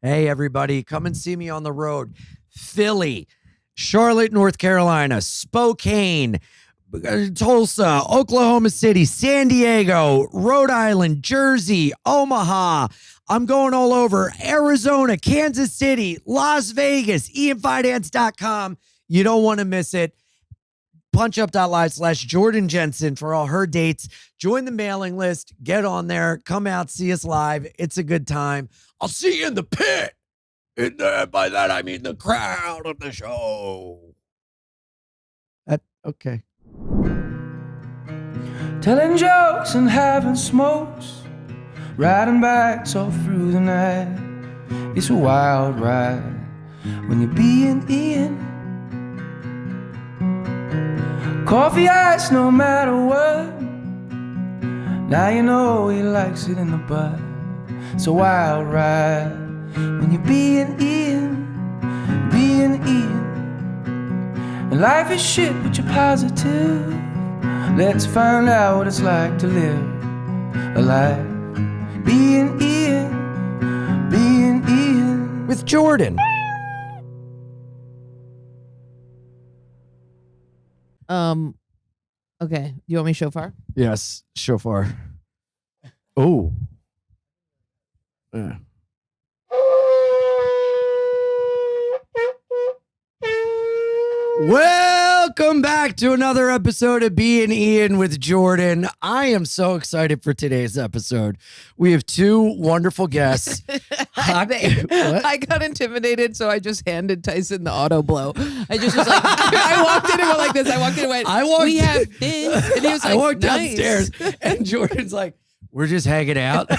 Hey, everybody, come and see me on the road. Philly, Charlotte, North Carolina, Spokane, Tulsa, Oklahoma City, San Diego, Rhode Island, Jersey, Omaha. I'm going all over. Arizona, Kansas City, Las Vegas, Fidance.com. You don't want to miss it. punchup.live/Jordan Jensen for all her dates. Join the mailing list. Get on there. Come out. See us live. It's a good time. I'll see you in the pit. And by that, I mean the crowd of the show. Okay. Telling jokes and having smokes, riding bikes all through the night. It's a wild ride when you're being Ian. Coffee ice no matter what. Now you know he likes it in the butt. It's a wild ride when you're being Ian, being Ian. And life is shit but you're positive. Let's find out what it's like to live a life being Ian, being Ian. With Jordan. Okay. You want me shofar? Yes, shofar. Oh. Yeah. Welcome back to another episode of Bein Ian with Jordan. I am so excited for today's episode. We have two wonderful guests. I got intimidated, so I just handed Tyson the auto blow. I just was like, I walked in and went like this. I walked in and went, we have this. And he was like, I walked nice. downstairs and Jordan's like, we're just hanging out.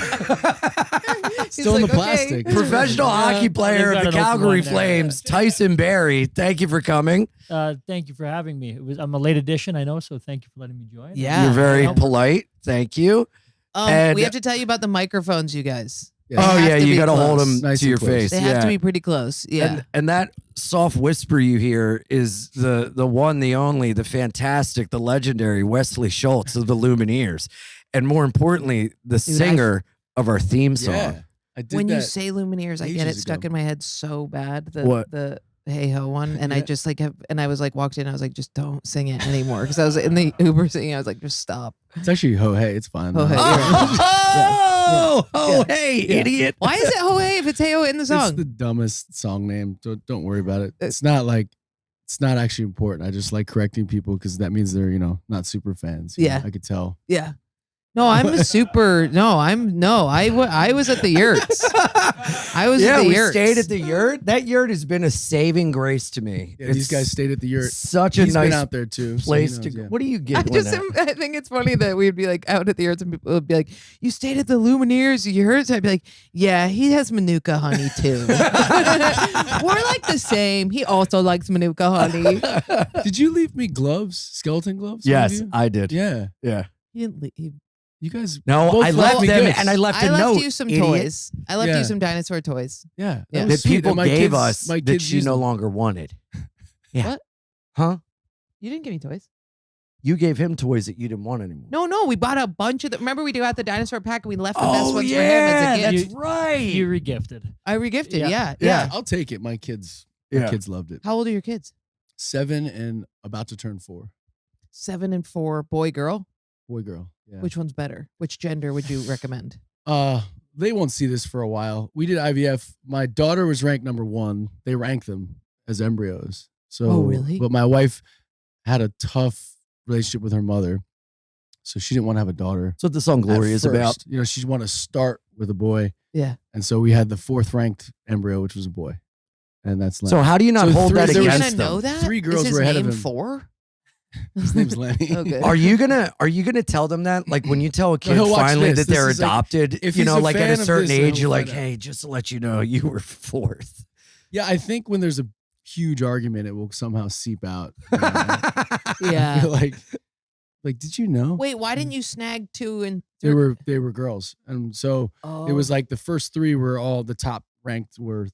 Still in like, the plastic. okay. Professional hockey player of the Calgary Flames, Tyson Barrie. Thank you for coming. Thank you for having me. I'm a late addition, I know, so thank you for letting me join. Yeah. You're very polite. Thank you. And- we have to tell you about the microphones, you guys. Yeah. Oh, They have yeah, to you be got to hold close. them Nice to and your close. face. They have to be pretty close. Yeah. And that soft whisper you hear is the one, the only, the fantastic, the legendary Wesley Schultz of the Lumineers. And more importantly, the singer of our theme song. Yeah, I did When that. you say Lumineers, I get it ages stuck ago. in my head so bad. What? The Hey Ho one. And I Yeah. just like and I was like walked in, I was like, just don't sing it anymore. Because I was in the Uber singing, I was like, just stop. It's actually Ho Hey. It's fine. Ho Hey. Oh, hey, Yeah. idiot. Why is it Ho Hey if it's Hey Ho in the It's song? the dumbest song name. Don't worry about it. It's not actually important. I just like correcting people because that means they're, not super fans. Yeah. I could tell. Yeah. No, I'm a super. I was at the yurts. I was at the we yurts. stayed at the yurt. That yurt has been a saving grace to me. Yeah, these guys stayed at the yurt. Such a He's nice been out there too. so he place to knows, go. yeah. What do you I get? I think it's funny that we'd be like out at the yurts and people would be like, "You stayed at the Lumineers yurts?" I'd be like, "Yeah, he has Manuka honey too. We're like the same. He also likes Manuka honey." Did you leave me gloves? Skeleton gloves? one of Yes, you? I did. Yeah. Yeah. He didn't leave. You guys. No, both I left me them gifts. and I left a I left note. you some idiot. toys. I left Yeah. you some dinosaur toys. Yeah. Yeah. was That sweet. people And my gave kids- us my that kids you used no them. longer wanted. Yeah. What? Huh? You didn't give me toys. You gave him toys that you didn't want anymore. No, we bought a bunch of them. Remember we got the dinosaur pack and we left the best Oh, ones for him as a yeah, gift. that's right. You regifted. I regifted, Yeah. yeah. Yeah. I'll take it. My kids Yeah. loved it. How old are your kids? 7 and about to turn 4. 7 and 4, boy, girl. Boy, girl. Yeah. Which one's better? Which gender would you recommend? They won't see this for a while. We did IVF. My daughter was ranked number 1. They rank them as embryos. So, Oh, really? But my wife had a tough relationship with her mother, so she didn't want to have a daughter. That's what the song Glory at is about. first. She wanted to start with a boy, Yeah. and so we had the 4th ranked embryo, which was a boy, and that's Lenny. So how do you not So hold three- that there was- You're against gonna know them? that? 3 girls Is his were ahead name of him. 4? His name's Lenny. Okay. Are you gonna tell them that? Like when you tell a kid he'll watch finally this. that they're This is like- adopted, if he's a like at fan a of certain this, then age, he'll you're like, find out. hey, just to let you know, you were 4th. Yeah, I think when there's a huge argument, it will somehow seep out. I Yeah. feel like, did you know? Wait, why didn't you snag 2 and 3? They were girls, and so it was like the first 3 were all the top ranked were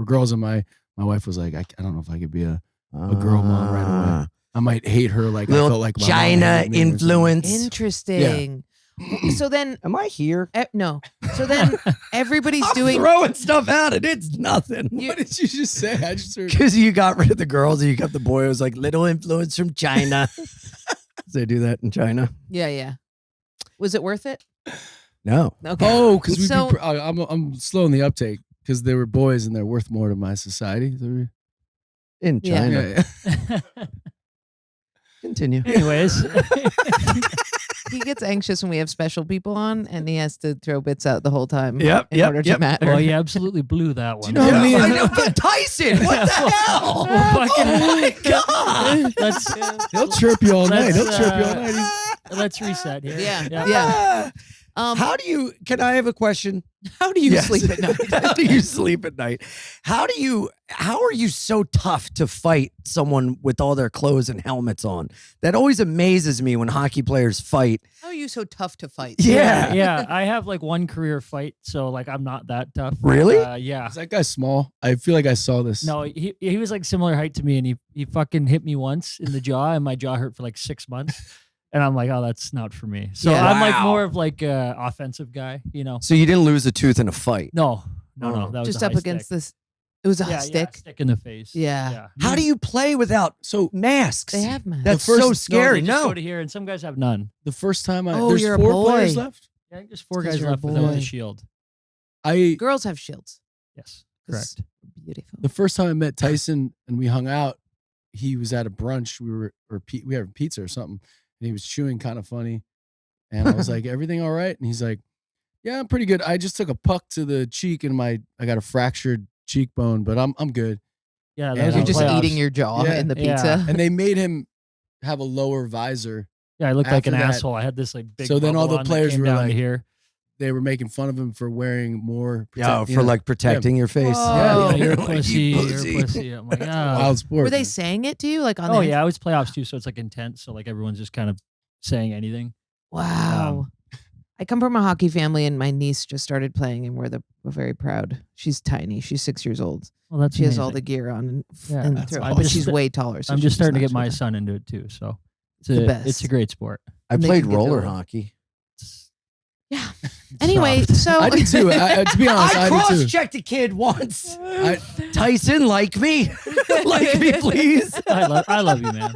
girls, and my wife was like, I don't know if I could be a girl mom right away. I might hate her like I Little felt like my mom China hated me or something. influence. Interesting. So then, Am I here? no. So then everybody's I'm doing. throwing stuff out and it's nothing. What did you just say? I just heard. Because you got rid of the girls and you got the boy who was like little influence from China. They do that in China? Yeah. Was it worth it? No. Okay. Oh, because So- I'm slow in the uptake because they were boys and they're worth more to my society. So In Yeah. China. yeah. Continue. Anyways, He gets anxious when we have special people on, and he has to throw bits out the whole time. Yep, in yep, order to yep. matter. well, you absolutely blew that one. know how many- I know, but Tyson, what the hell? Oh my God. Let's He'll chirp you all night. Let's, He'll chirp you all night. let's reset here. Yeah. How do you, can I have a question? How do you Yes. sleep at night? How do you sleep at night? How are you so tough to fight someone with all their clothes and helmets on? That always amazes me when hockey players fight. How are you so tough to fight? Yeah. Yeah. I have like one career fight, so like I'm not that tough. Really? Yeah. Is that guy small? I feel like I saw this. No, he was like similar height to me, and he fucking hit me once in the jaw, and my jaw hurt for like 6 months. And I'm like, oh, that's not for me. So Yeah. I'm like Wow. more of like a offensive guy, you know. So you didn't lose a tooth in a fight. No. Oh. That was Just a up high against stick. this. It was a Yeah, stick. stick in the face. Yeah. How do you play without So masks? They have masks. That's The first- so No, scary. they just No. go to here, and some guys have none. the first time Oh, there's you're a 4 players boy. left. Yeah, I think there's 4 'cause guys you're a left without boy. the shield. Girls have shields. Yes, 'Cause correct. we're Beautiful. The first time I met Tyson and we hung out, he was at a brunch. We were having pizza or something, and he was chewing kind of funny. And I was like, "Everything all right?" And he's like, "Yeah, I'm pretty good. I just took a puck to the cheek and I got a fractured cheekbone, but I'm good." Yeah, And that was You're in just playoffs. eating your jaw Yeah. in the Yeah. pizza. And they made him have a lower visor. Yeah, I looked like after an that- asshole. I had this like big. So then all bubble the on that players came were down to like- here. They were making fun of him for wearing more. Yeah, you for know, like protecting your face. Whoa. Yeah, you're a Like, pussy. you You're a pussy. I'm like, ah. wild sport. Were they man. saying it to you like on Oh the yeah, I was playoffs too, so it's like intense. So like everyone's just kind of saying anything. Wow. I come from a hockey family, and my niece just started playing, and we're very proud. She's tiny. She's 6 years old. Well, that's She has all the amazing. gear on, and, Yeah, and that's throw- awesome. but I'm she's just- way taller. So I'm she just starting to knocks get my with son into it too. So it's The a best. great sport. I And they played can get roller to- hockey. Yeah. Anyway, soft. so I did too. To be honest, I I, did too. cross-checked a kid once. I, Tyson, like me. Like me, please. I love you, man.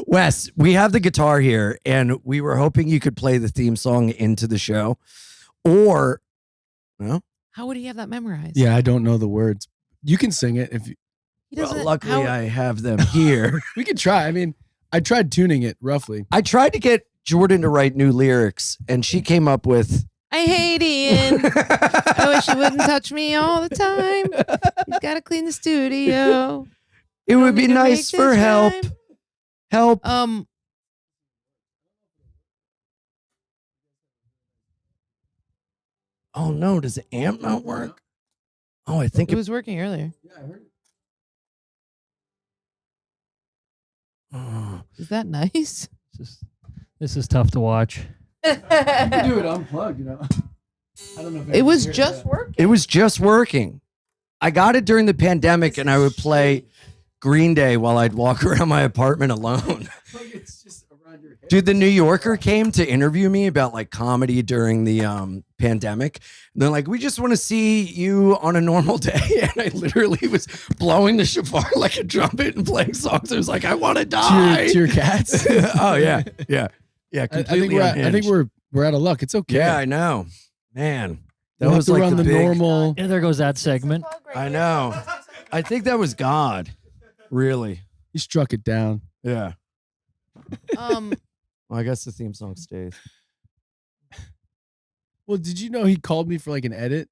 Wes, we have the guitar here, and we were hoping you could play the theme song into the show. Or, no? how would he have that memorized? yeah, I don't know the words. You can sing it if you, He Well, doesn't. luckily, how- I have them here. we could try. I mean, I tried tuning it roughly. I tried to get Jordan to write new lyrics, and she came up with. I hate Ian. I wish he wouldn't touch me all the time. He's got to clean the studio. It would be Need to nice make for this help. rhyme. Help. Oh no, does the amp not work? Oh, I think It was working earlier. Oh. Is that nice? This is tough to watch. You can do it unplugged, you know. I don't know if It was just working. It was just working. I got it during the pandemic, and I would play Green Day while I'd walk around my apartment alone. Like it's just around your head. Dude, the New Yorker came to interview me about like comedy during the pandemic. And they're like, we just want to see you on a normal day. And I literally was blowing the shofar like a trumpet and playing songs. I was like, I want to die. To your cats. Oh, yeah. Yeah. Yeah. I Completely think we're out of luck. It's okay. Yeah, I know. Man. That We'll have was to like run the big- normal. Yeah, there goes that segment. I know. I think that was God. Really. He struck it down. Yeah. Um, Well, I guess the theme song stays. Well, did you know he called me for like an edit,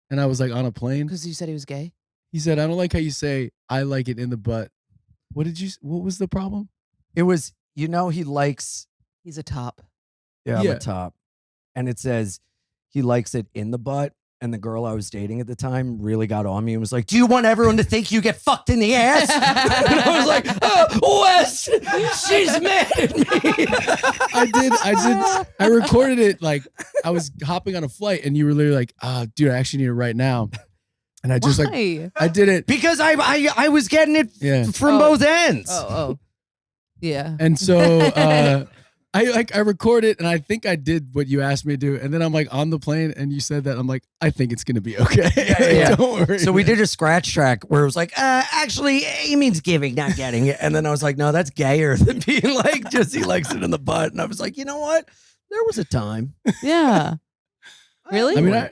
and I was like on a plane. because you said he was gay. He said, "I don't like how you say I like it in the butt." What was the problem? It was, he likes, He's a top. I'm Yeah. a top. And it says he likes it in the butt. And the girl I was dating at the time really got on me and was like, do you want everyone to think you get fucked in the ass? And I was like, oh, Wes, she's mad at me. I recorded it like I was hopping on a flight, and you were literally like, dude, I actually need it right now. And I just Why? I did it. Because I was getting it Yeah. from Oh. both ends. Oh. Yeah. And so I record it and I think I did what you asked me to do. And then I'm like on the plane and you said that. I'm like, I think it's going to be okay. Yeah. Don't worry. So we did a scratch track where it was like, actually, he means giving, not getting it. And then I was like, no, that's gayer than being like, just he likes it in the butt. And I was like, you know what? There was a time. Yeah. Really? I mean,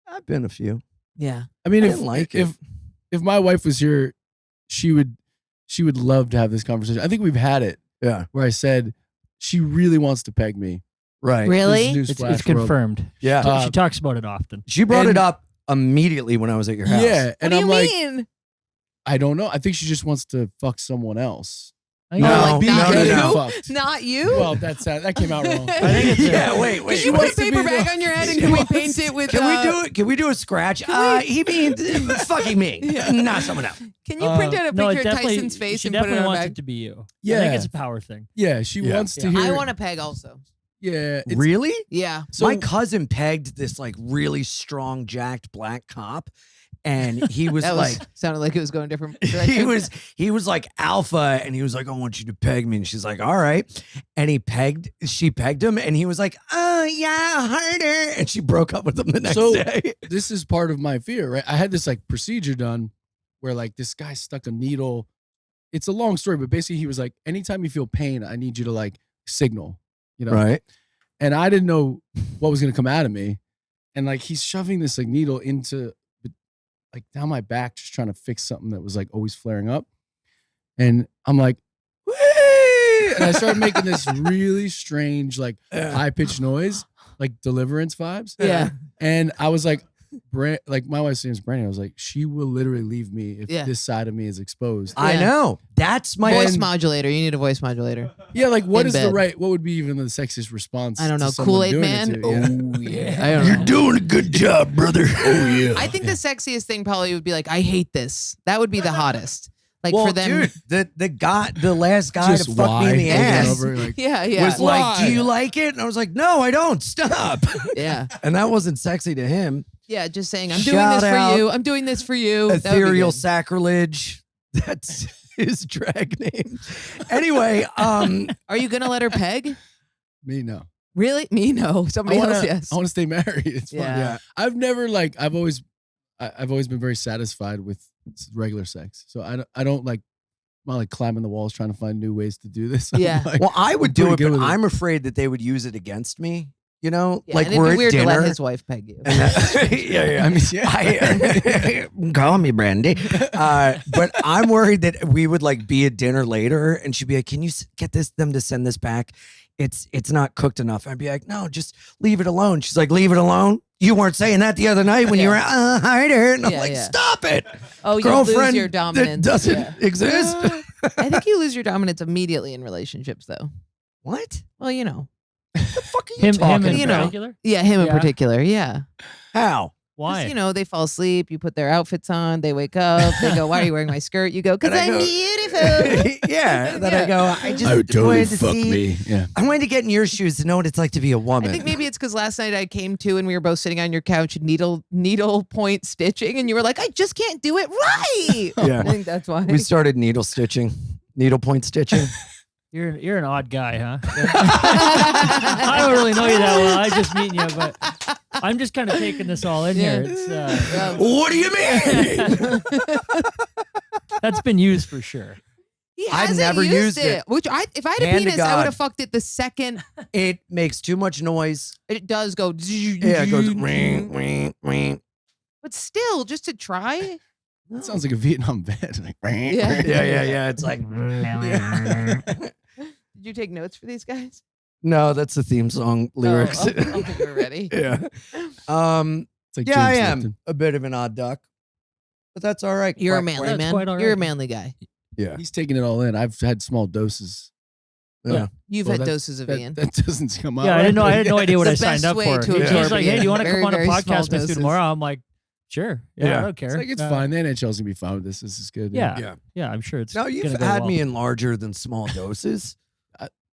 I've been a few. Yeah. I mean, I if didn't like it. if my wife was here, she would love to have this conversation. I think we've had it Yeah. where I said she really wants to peg me. Right. Really? This is It's newsflash world. confirmed. Yeah. She talks about it often. She brought and- it up immediately when I was at your house. Yeah, What and do you I'm like, mean? I don't know. I think she just wants to fuck someone else. I think No, it's- like, Be not getting you? fucked. Not you? Well, that came out wrong. I think it's Yeah, wait. Could you put a wants to paper be- bag on your head and can we paint it with? Can we do it? Can we do a scratch? He means fucking me, not someone else. Can you print out a no, it picture of definitely, Tyson's face she and put it definitely on a wants bag? it to be you. I Yeah. think it's a power thing. Yeah, she Yeah. wants to Yeah. hear. I want to peg also. Yeah, it's- Really? Yeah. So My cousin pegged this like really strong, jacked black cop, and he was That like. sounded like it was going different. he direction. was like alpha, and he was like, I want you to peg me. And she's like, all right. And she pegged him, and he was like, oh yeah, harder. And she broke up with him the next So- day. this is part of my fear, right? I had this like procedure done where like this guy stuck a needle. It's a long story, but basically he was like, anytime you feel pain, I need you to like signal, you know? Right. And I didn't know what was going to come out of me. And like, he's shoving this like needle into like down my back, just trying to fix something that was like always flaring up. And I'm like, "Whee!" And I started making this really strange, like high pitched noise, like Deliverance vibes. Yeah. And I was like, like my wife's name is Brandy. I was like, she will literally leave me if Yeah. this side of me is exposed. I Yeah. know. That's my Voice modulator. You need a voice modulator. Yeah, like what In is the bed. right? What would be even the sexiest response? I don't to know. someone Kool-Aid doing it Man? to you? Yeah. I don't know. doing a good job, brother. Oh yeah. I think the sexiest thing probably would be like, I hate this. That would be the hottest. Like well, for them. dude, the last guy Just to fuck me in the why? Over and ass over, like, Yeah, yeah. was like, Why? do you like it? And I was like, no, I don't. Stop. Yeah. And that wasn't sexy to him. Yeah, just saying, I'm doing Shout this for out. you. I'm doing this for you. That would be Ethereal good. sacrilege. That's his drag name. Anyway, Are you going to let her peg? me no. Really? Me? No. Somebody else, yes. I want to stay married. It's fun. Yeah. I've never like I've always been very satisfied with regular sex. So I don't like I'm not like climbing the walls trying to find new ways to do this. I'm Yeah. like, well, I would I'm do pretty it, good but with it. I'm afraid that they would use it against me. You know, Yeah, like and it'd we're be at weird to dinner. let his wife peg you. yeah. I mean, yeah. Call me Brandy. But I'm worried that we would like be at dinner later, and she'd be like, "Can you get them to send this back? It's not cooked enough." I'd be like, "No, just leave it alone." She's like, "Leave it alone." You weren't saying that the other night when you were harder, and I'm Yeah, like, yeah. "Stop it, Oh, you girlfriend." lose your that dominance. doesn't Yeah. exist. I think you lose your dominance immediately in relationships, though. What? Well, you know. The fuck are you Him talking in you know. particular? Yeah, him in Yeah. particular. Yeah. How? Why? 'Cause, you know, they fall asleep. You put their outfits on. They wake up. They go, "Why are you wearing my skirt?" You go, "Because And I I'm go- beautiful." yeah. Then I go, I just I wanted to see. me. Yeah. I wanted to get in your shoes to know what it's like to be a woman. I think maybe it's because last night I came to and we were both sitting on your couch, needle point stitching, and you were like, "I just can't do it right." Yeah. I think that's why. We started needle point stitching. You're an odd guy, huh? I don't really know you that well. I just meet you, but I'm just kind of taking this all in Yeah. here. It's What do you mean? that's been used for sure. He I've hasn't never used it. Which if I had a Hand to penis, I God. would have fucked it the second It makes too much noise. it does go. Yeah, it goes ring, ring, ring. But still, just to try. That sounds like a Vietnam vet. Like, Yeah. Yeah. It's like Did you take notes for these guys? no, that's the theme song lyrics. Oh, I don't think we're ready. yeah. It's like Yeah, I James am Lipton. a bit of an odd duck, but that's all right. You're a Quack, manly quack. That's man. quite all You're a right. manly guy. Yeah. He's taking it all in. I've had small doses. Yeah. You've Well, had that- doses of That, Ian. that doesn't come out. Yeah, I didn't know. I had no idea what I It's the signed best up way for. to He's absorb like, "Hey, do you want to Ian. come on a Very, very small podcast with doses. you tomorrow?" I'm like, "Sure. Yeah, Yeah. I don't care." It's like it's fine. The NHL's gonna be fine with this. This is good. Yeah. Yeah. Yeah, I'm sure it's. No, you've gonna go had well. me in larger than small doses.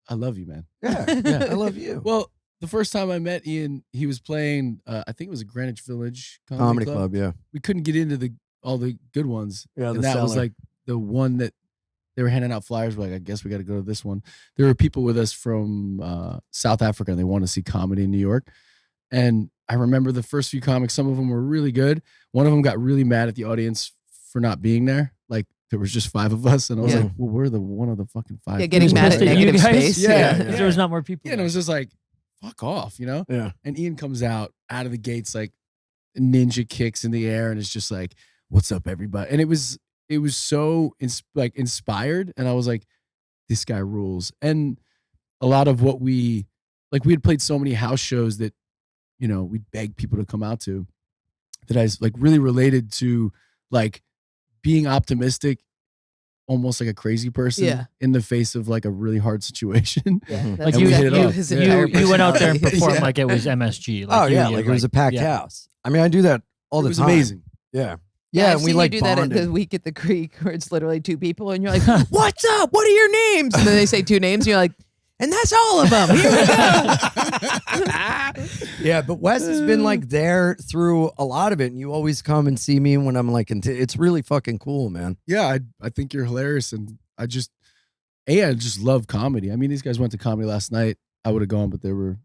I love you, man. Yeah. I love you. Well, the first time I met Ian, he was playing. I think it was a Greenwich Village Comedy Club. Yeah. We couldn't get into all the good ones. Yeah. and that was like the one that they were handing out flyers. We're like, I guess we got to go to this one. There were people with us from South Africa, and they wanted to see comedy in New York. And I remember the first few comics, some of them were really good. One of them got really mad at the audience for not being there. Like, there was just 5 of us, and I was like, well, we're one of the fucking 5. Yeah, getting mad at pissed at you negative guys? space. Yeah. There was not more people. Yeah, and it was just like, fuck off, you know? Yeah. And Ian comes out of the gates, like ninja kicks in the air, and it's just like, what's up, everybody? And it was so inspired, and I was like, this guy rules. And a lot of what we had played so many house shows that, you know, we'd beg people to come out to, that I like really related to, like being optimistic, almost like a crazy person in the face of like a really hard situation. Yeah, Like that's you exactly hit it his off. entire you went out there and personality. performed Yeah. like it was MSG. Oh yeah, like it was a packed yeah. house. I mean, I do that all the It was time. amazing. Yeah. Yeah, and I've we seen like you do that at bonded. the week at the creek where it's literally 2 people and you're like, what's up? What are your names? And then they say 2 names and you're like, and that's all of them. Here we go. Yeah, but Wes has been like there through a lot of it, and you always come and see me when I'm like, it's really fucking cool, man. Yeah, I think you're hilarious, and I just love comedy. I mean, these guys went to comedy last night. I would have gone, but they were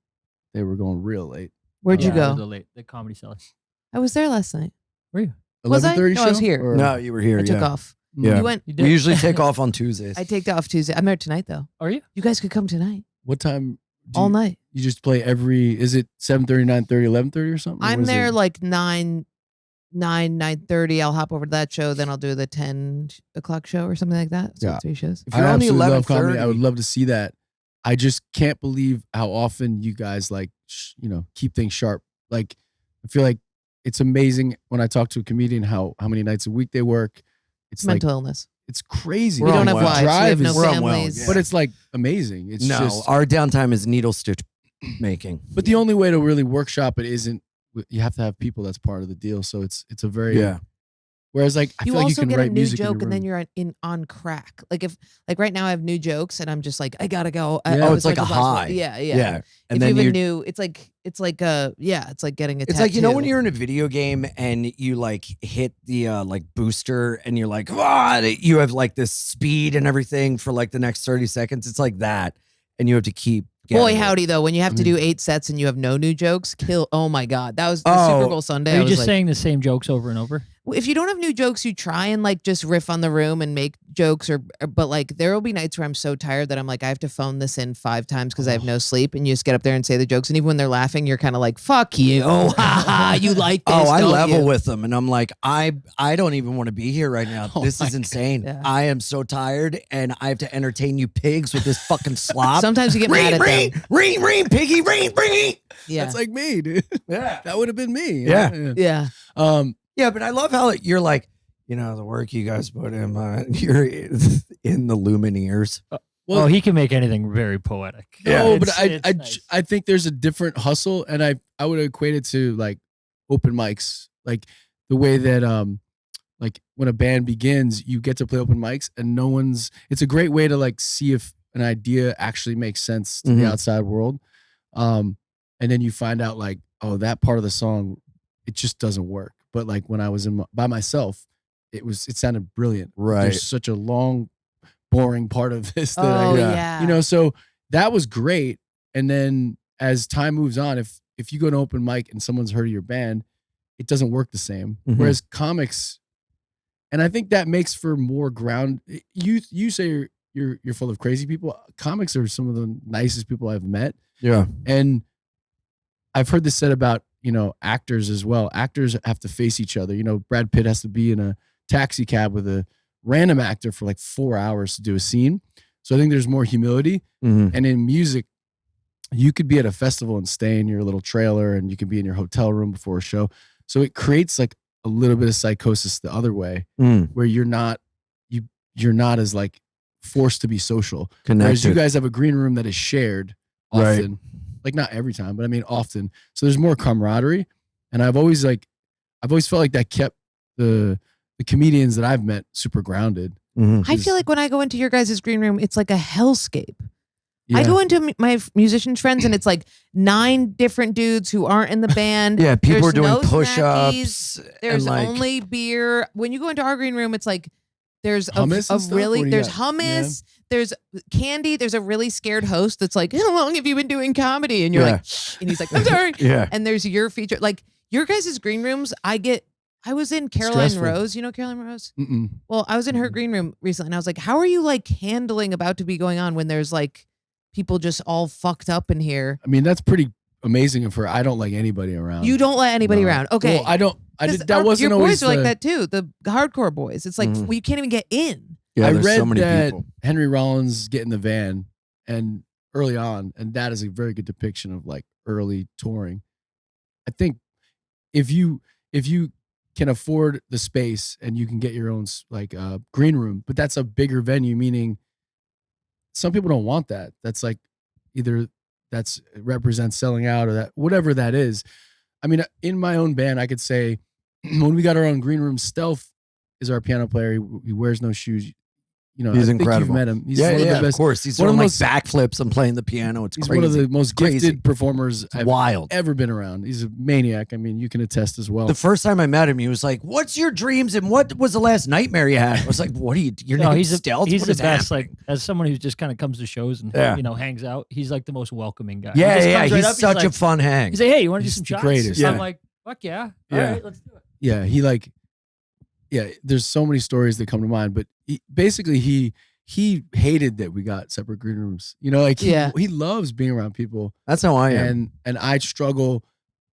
going real late. Where'd you Yeah, go? The Comedy Cellar. I was there last night. Were you? Was I? 11:30 No, I was show? here. Or- No, you were here. I took yeah. off. Yeah. You went. You We did? usually take off on Tuesdays. I take off Tuesday. I'm there tonight though. Are you? You guys could come tonight. What time? All night. You just play is it 7:30, 9:30, 11:30 or something? Or I'm what is there it? like 9:30. I'll hop over to that show. Then I'll do the 10 o'clock show or something like that. So Yeah. 3 shows. If you're on the absolutely love comedy. 11:30, I would love to see that. I just can't believe how often you guys like, keep things sharp. Like, I feel like it's amazing when I talk to a comedian how many nights a week they work. It's Mental illness. it's crazy. We We're don't on have well. wives. We have Drive no is- We're on well, families. yeah. but it's like amazing. It's no, just. our downtime is needle stitch making. But the only way to really workshop it isn't. You have to have people. That's part of the deal. So it's a very. Yeah. Whereas like I You feel like you also can get a write new music in joke your and then room. you're on crack. Like if right now I have new jokes and I'm just like I gotta go. Yeah. Oh, as it's like much a as possible. high. Yeah. And if then you have you a new, it's like it's like getting a It's like, you know, when tattoo. you're in a video game and you like hit the like booster and you're like, ah, you have like this speed and everything for like the next 30 seconds. It's like that. And you have to keep getting Boy it. howdy though, when you have to do 8 sets and you have no new jokes, oh my god, that was the Oh. Super Bowl Sunday. Are I you was just like, saying the same jokes over and over? if you don't have new jokes, you try and like just riff on the room and make jokes but like there will be nights where I'm so tired that I'm like I have to phone this in 5 times because I have no sleep and you just get up there and say the jokes and even when they're laughing you're kind of like fuck you. Oh ha ha, you like this. Oh, I don't level you? with them, and I'm like, I don't even want to be here right now. Oh This my is insane. Yeah. I am so tired, and I have to entertain you pigs with this fucking slop. Sometimes you get mad at them. ring, piggy, ring. Yeah. That's like me, dude. Yeah, That would have been me. Yeah. Yeah. yeah, but I love how you're like, you know, the work you guys put in. You're in the Lumineers. Well- Oh, he can make anything very poetic. No, It's- but it's nice. I think there's a different hustle, and I would equate it to like open mics, like the way that like when a band begins, you get to play open mics, and it's a great way to like see if an idea actually makes sense to Mhm. the outside world, and then you find out like, oh, that part of the song, it just doesn't work. But like when I was by myself, it sounded brilliant. Right. There's such a long, boring part of this that Oh yeah. yeah. you know, so that was great. And then as time moves on, if you go to open mic and someone's heard of your band, it doesn't work the same. Mhm. Whereas comics, and I think that makes for more ground. You say you're full of crazy people. Comics are some of the nicest people I've met, Yeah. and I've heard this said about actors as well. Actors have to face each other. Brad Pitt has to be in a taxi cab with a random actor for like 4 hours to do a scene. So I think there's more humility. Mhm. And in music, you could be at a festival and stay in your little trailer, and you can be in your hotel room before a show. So it creates like a little bit of psychosis the other way, Mm. where you're not as like forced to be social. Whereas Connected. you guys have a green room that is shared Right. often, like not every time, but I mean often. So there's more camaraderie, and I've always felt like that kept the comedians that I've met super grounded. Mhm. I feel like when I go into your guys' green room, it's like a hellscape. I Yeah. go into my musician friends and it's like 9 different dudes who aren't in the band. Yeah, people There's are doing no push-ups. snackies. There's and like, only beer. When you go into our green room, it's like There's Hummus a and stuff? What really do you there's got? hummus. There's candy. There's a really scared host that's like, how long have you been doing comedy? And you're Yeah. like, and he's like, I'm sorry. Yeah. And there's your feature, like your guys' green rooms. I was in Caroline Stressful. Rose. You know Caroline Rose? Mm-mm. Well, I was in her green room recently, and I was like, how are you like handling about to be going on when there's like people just all fucked up in here? I mean, that's pretty amazing of her. I don't like anybody around. You don't let anybody No. around. Okay. Well, I don't. I 'Cause did, that wasn't your always boys are like the- that too. The hardcore boys. It's like Mhm. well, you can't even get in. Yeah, I there's read so many that people. Henry Rollins get in the van and early on, and that is a very good depiction of like early touring. I think if you can afford the space and you can get your own like green room, but that's a bigger venue, meaning some people don't want that. That's like either that's represents selling out or that whatever that is. I mean, in my own band, I could say when we got our own green room, Stealth is our piano player. He wears no shoes. You know, He's I think incredible. you've met him. He's Yeah, one of yeah, the of best. course. He's one of doing the like most- backflips and playing the piano. It's He's crazy. one of the most Crazy. gifted performers It's I've wild. ever been around. He's a maniac. I mean, you can attest as well. The first time I met him, he was like, "What's your dreams and what was the last nightmare you had?" I was like, "What are you? Your No, name's he's Stealth? he's What the is best. happening?" Like as someone who just kind of comes to shows and Yeah. hangs out, he's like the most welcoming guy. Yeah, he just yeah. comes right He's up, such a like, fun hang. He's like, hey, you want to do He's some the shots? greatest. I'm Yeah. like, fuck yeah. Yeah. All right, let's do it. Yeah, there's so many stories that come to mind, but basically he hated that we got separate green rooms. You know, like he loves being around people, That's how I am. and I struggle.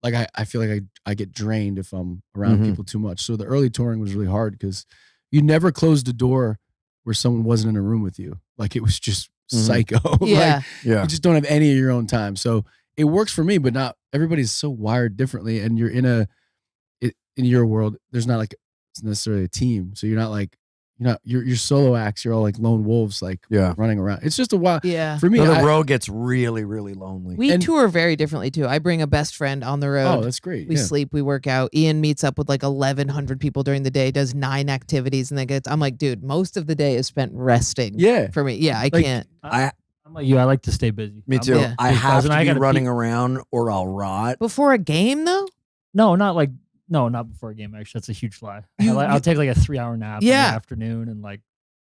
Like I feel like I get drained if I'm around Mhm. people too much. So the early touring was really hard because you never closed a door where someone wasn't in a room with you. Like it was just Mhm. psycho. Yeah. Like, Yeah. you just don't have any of your own time. So it works for me, but not everybody's so wired differently. And you're in your world, there's not like it's necessarily a team. So you're not like you're solo acts. You're all like lone wolves, like Yeah. running around. It's just a wild Yeah. for me. No, the I- road gets really, really lonely. We And- tour very differently too. I bring a best friend on the road. oh, that's great. We yeah. sleep, we work out. Ian meets up with like 1,100 people during the day, does 9 activities, and then I'm like, dude, most of the day is spent resting. Yeah. For me, yeah, I Like, can't. I'm like you. I like to stay busy. Me I'm too. like, Yeah. I because have then to I be gotta running peek- around or I'll rot. Before a game though, not before a game. Actually, that's a huge lie. I'll take like a 3-hour nap in Yeah. the afternoon and like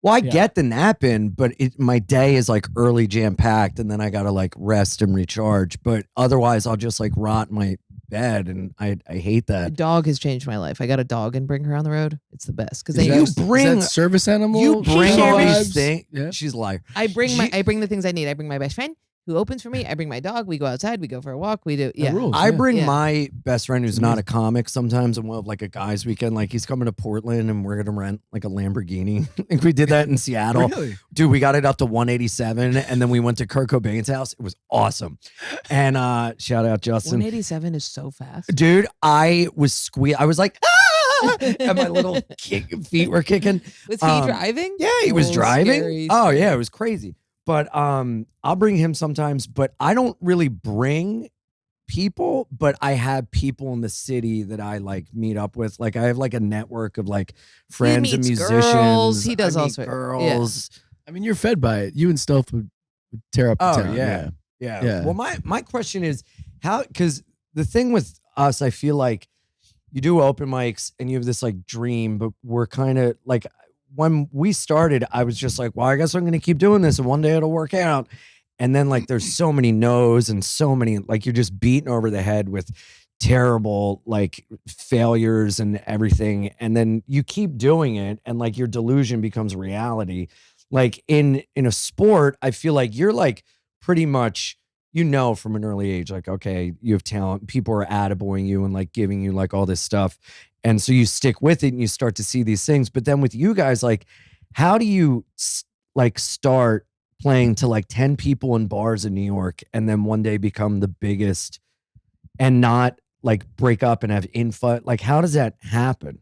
Well, I Yeah. get the nap in, but my day is like early jam packed, and then I gotta like rest and recharge. But otherwise, I'll just like rot in my bed, and I hate the that. dog has changed my life. I got a dog and bring her on the road. It's the best because Is they You that, bring- is that service animal. You bring all these vibes? things. Yeah. She's a liar. I bring She- I bring the things I need. I bring my best friend who opens for me. I bring my dog. We go outside. We go for a walk. We do. Yeah. rules. I Yeah. bring Yeah. my best friend who's not a comic sometimes, and we'll have like a guys' weekend. Like he's coming to Portland, and we're gonna rent like a Lamborghini. Like we did that in Seattle. Really? Dude, we got it up to 187, and then we went to Kurt Cobain's house. It was awesome. And shout out Justin. 187 is so fast. Dude, I was I was like, ah! And my little feet were kicking. Was he driving? Yeah, he was Oh, driving. scary. Oh yeah, it was crazy. But I'll bring him sometimes, but I don't really bring people, but I have people in the city that I like meet up with. Like I have like a network of like friends and meets musicians. girls. He does I all meet sorts- girls. I mean, you're fed by it. You and Stealth would tear up the Oh, town. yeah. Yeah. Yeah. Well, my question is how, because the thing with us, I feel like you do open mics and you have this like dream, but we're kind of like, when we started, I was just like, well, I guess I'm going to keep doing this and one day it'll work out. And then like there's so many no's and so many, like you're just beaten over the head with terrible like failures and everything. And then you keep doing it and like your delusion becomes reality. Like in a sport, I feel like you're like pretty much, you know, from an early age, like, okay, you have talent, people are attaboying you and like giving you like all this stuff. And so you stick with it and you start to see these things. But then with you guys, like, how do you like start playing to like 10 people in bars in New York and then one day become the biggest and not like break up and have infight? Like, how does that happen?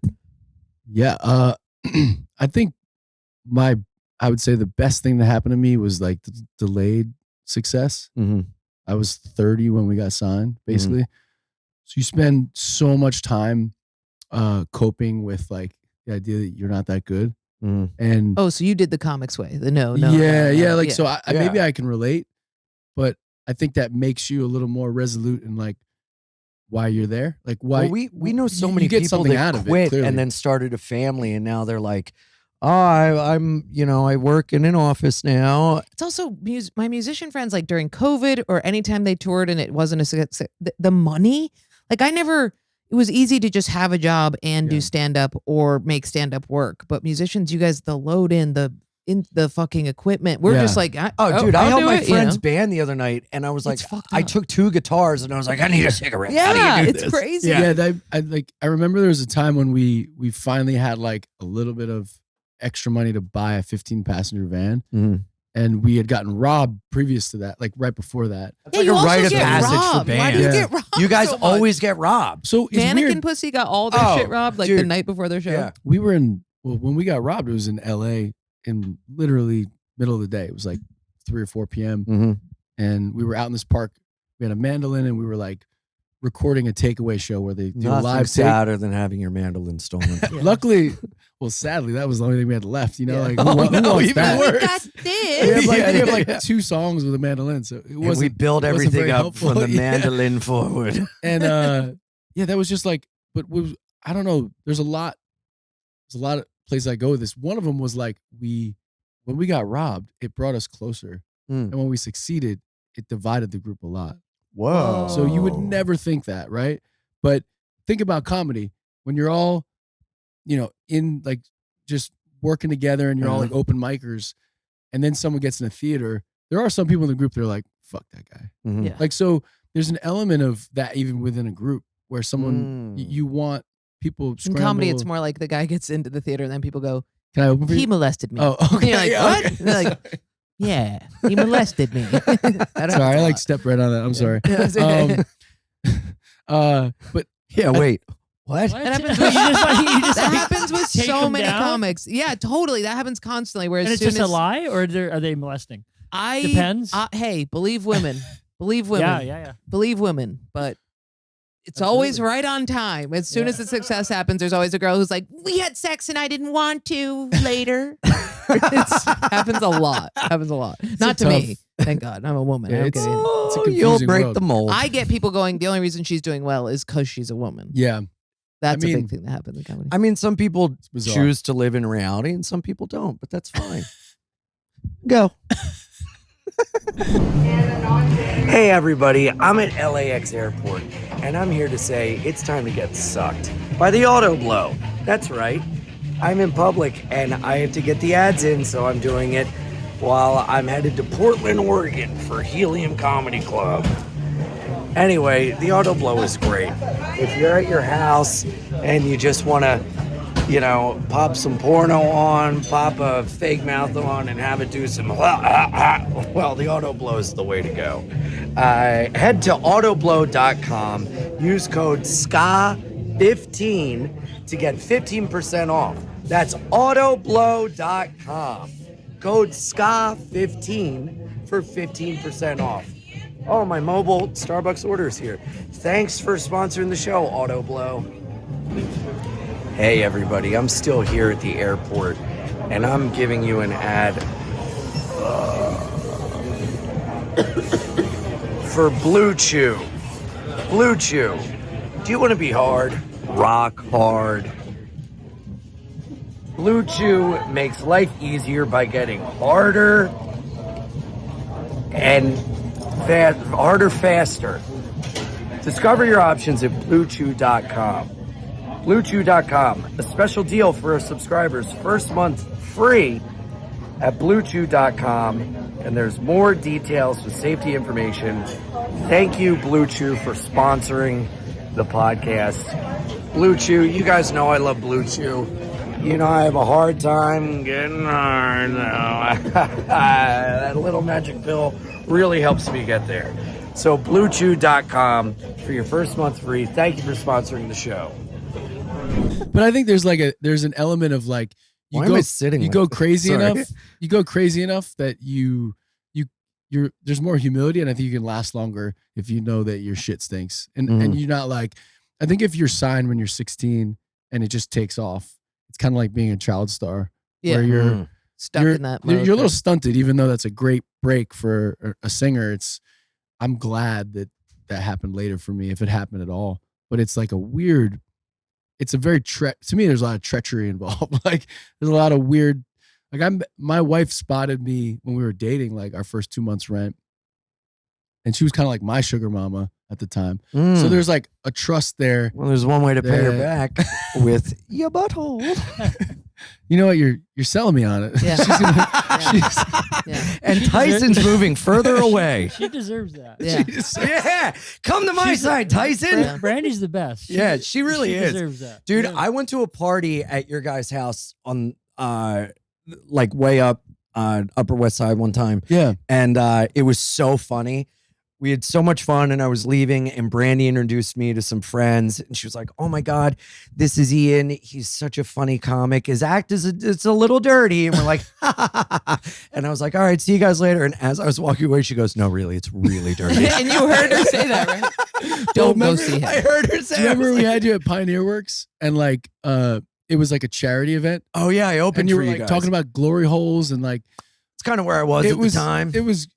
Yeah. I think I would say the best thing that happened to me was like the delayed success. Mm-hmm. I was 30 when we got signed, basically. So you spend so much time coping with like the idea that you're not that good. Mm-hmm. And Oh, so you did the comics way. The no. yeah. Like, so Yeah. maybe I can relate, but I think that makes you a little more resolute in like why you're there. Like why Well, we know so you many get people something that out of it, quit clearly. and then started a family and now they're like, I'm, I work in an office now. It's also my musician friends, like during COVID or anytime they toured and it wasn't a success, the money, like it was easy to just have a job and do stand up or make stand up work. But musicians, you guys, the load in the fucking equipment. We're just like, I I'll helped do my it, friend's band the other night, and I was like, It's fucked I up. took 2 guitars, and I was like, I need a cigarette. How do Yeah, you do it's this? crazy. Yeah, I remember there was a time when we finally had like a little bit of extra money to buy a 15-passenger van, and we had gotten robbed previous to that, like right before that. It's like a also rite of get passage for robbed. Why bands. do you Yeah. get robbed? You guys so much? always get robbed. So it's Mannequin weird. Pussy got all their Oh, shit robbed like the dude. night before their show. Yeah. We were when we got robbed, it was in LA in literally middle of the day. It was like 3 or 4 p.m. Mm-hmm. and we were out in this park. We had a mandolin and we were like recording a takeaway show where they do a Nothing live take. sadder than having your mandolin stolen. Luckily, well, sadly, that was the only thing we had left. You know, like who, Oh, who no, wants even that? worse. We got We this. have like Yeah. 2 songs with a mandolin, so it And we wasn't. build wasn't everything very up helpful. from the Yeah. mandolin forward. And yeah, that was just like. But I don't know. There's a lot of places I go with this. One of them was like when we got robbed, it brought us closer, Mm. and when we succeeded, it divided the group a lot. Whoa. So you would never think that, right? But think about comedy when you're all, in like just working together and you're all like open micers, and then someone gets in a theater. There are some people in the group that are like, "Fuck that guy." Mhm. Yeah. Like, so there's an element of that even within a group where someone you want people In scramble. comedy, it's more like the guy gets into the theater and then people go, Can I open for he you? molested me. Oh, And okay. you're like, yeah, what? okay. And they're like, yeah, he molested me. Sorry, I like stepped right on that. I'm sorry. But Yeah, wait. What? What? That happens You with, just that like happens with take so them many down? comics. Yeah, totally. That happens constantly. Where And as it's soon just a as lie, or are they molesting? I Depends. hey, believe women. Believe women. Yeah. Believe women. But it's always Absolutely. right on time. As soon as the success happens, there's always a girl who's like, we had sex and I didn't want to later. It happens a lot. Happens a lot. Not to me. Thank God. I'm a woman. Yeah, I'm it's- kidding. It's a Oh, you'll confusing break world. the mold. I get people going, the only reason she's doing well is because she's a woman. Yeah, That's I a mean- big thing that happens in comedy. I mean, some people bizarre. choose to live in reality and some people don't, but that's fine. Go. Hey, everybody. I'm at LAX airport, and I'm here to say it's time to get sucked by the auto blow. That's right. I'm in public, and I have to get the ads in, so I'm doing it while I'm headed to Portland, Oregon for Helium Comedy Club. Anyway, the auto blow is great. If you're at your house and you just want to, pop some porno on, pop a fake mouth on, and have it do some, well, the auto blow is the way to go. Head to autoblow.com, use code SKA15 to get 15% off. That's autoblow.com. Code SKA15 for 15% off. Oh, my mobile Starbucks order's here. Thanks for sponsoring the show, Autoblow. Hey, everybody. I'm still here at the airport, and I'm giving you an ad for BlueChew. BlueChew. Do you want to be hard? Rock hard. BlueChew makes life easier by getting harder and harder faster. Discover your options at BlueChew.com. BlueChew.com, a special deal for our subscribers. First month free at BlueChew.com, and there's more details with safety information. Thank you, BlueChew, for sponsoring the podcast. BlueChew, you guys know I love BlueChew. I have a hard time getting hard now. That little magic pill really helps me get there. So BlueChew.com for your first month free. Thank you for sponsoring the show. but I think there's an element of like you Why go am I sitting you like go this? crazy Sorry. enough. You go crazy enough that you're there's more humility, and I think you can last longer if you know that your shit stinks, and you're not like. I think if you're signed when you're 16 and it just takes off, it's kind of like being a child star Yeah. where you're Stuck you're, in that you're mode. a little stunted, even though that's a great break for a singer. I'm glad that happened later for me, if it happened at all. But it's like a weird it's a very to me, there's a lot of treachery involved. Like there's a lot of weird, like my wife spotted me when we were dating, like our first 2 months rent. And she was kind of like my sugar mama at the time. So there's like a trust there. Well, there's one way to pay her back with your butthole. You know what? You're selling me on it. Yeah. And Tyson's moving further away. She deserves that. Yeah. Come to my side, Tyson. Brandy's the best. Yeah, she really is. Deserves that. Dude, Yeah. I went to a party at your guys' house on like way up Upper West Side one time. Yeah. And it was so funny. We had so much fun, and I was leaving, and Brandy introduced me to some friends, and she was like, "Oh my God, this is Ian. He's such a funny comic. His act it's a little dirty." And we're like, and I was like, "All right, see you guys later." And as I was walking away, she goes, "No, really, it's really dirty." And you heard her say that, right? Don't go see him. I heard her say. Do you remember we had you at Pioneer Works and like it was like a charity event? Oh yeah, I opened And you for were you like guys. talking about glory holes and like It's kind of where I was at the time. It was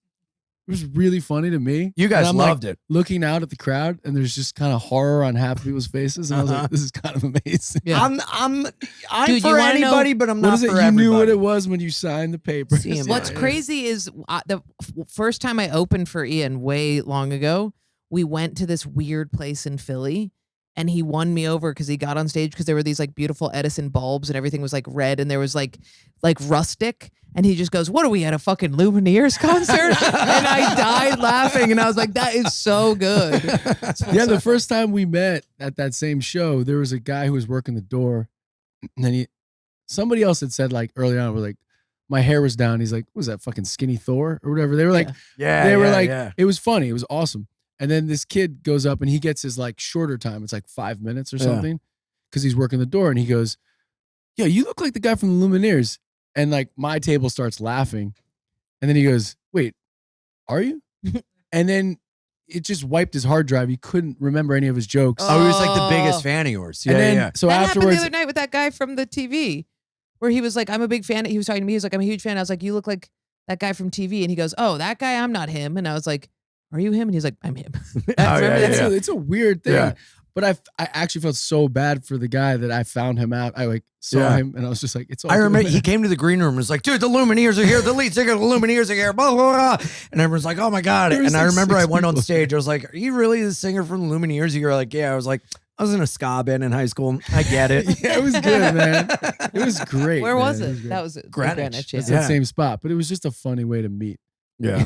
really funny to me. You guys And I'm loved like, it. Looking out at the crowd, and there's just kind of horror on half of people's faces, and I was like, "This is kind of amazing." Yeah. I'm Dude, you for wanna anybody, know- but I'm What not is it? for You everybody. knew what it was when you signed the paper. CMI. What's crazy is the first time I opened for Ian way long ago, we went to this weird place in Philly, and he won me over because he got on stage because there were these like beautiful Edison bulbs and everything was like red and there was like rustic, and he just goes, "What are we at, a fucking Lumineers concert?" And I died laughing, and I was like, "That is so good." Yeah, the first time we met at that same show, there was a guy who was working the door, and then somebody else had said like early on, we're like, my hair was down. He's like, "What was that, fucking Skinny Thor or whatever?" They were like, Yeah, they were yeah, like, yeah. it was funny, it was awesome. And then this kid goes up and he gets his like shorter time. It's like 5 minutes or Yeah. something, because he's working the door, and he goes, "Yeah, you look like the guy from the Lumineers." And like my table starts laughing, and then he goes, "Wait, are you?" And then it just wiped his hard drive. He couldn't remember any of his jokes. Oh, he was like the Oh. biggest fan of yours. Yeah, and then yeah. so That happened afterwards, the other night with that guy from the TV, where he was like, "I'm a big fan." He was talking to me. He was like, "I'm a huge fan." I was like, "You look like that guy from TV." And he goes, "Oh, that guy, I'm not him." And I was like, "Are you him?" And he's like, "I'm him." yeah, it's, yeah. it's a weird thing. Yeah. But I actually felt so bad for the guy that I found him out. I like saw Yeah. him, and I was just like, "It's all I good, remember man." he came to the green room and was like, "Dude, the Lumineers are here. The lead singer of the Lumineers are here." Blah, blah, blah. And everyone's like, "Oh my God." There was And I like remember 6 I went on people. stage. I was like, "Are you really the singer from the Lumineers?" You were like, "Yeah." I was like, "I was in a ska band in high school. I get it." Yeah, it was good, man. It was great. Where was man. it? great. That was it. Greenwich. Yeah. It's Yeah. that same spot, but it was just a funny way to meet. Yeah,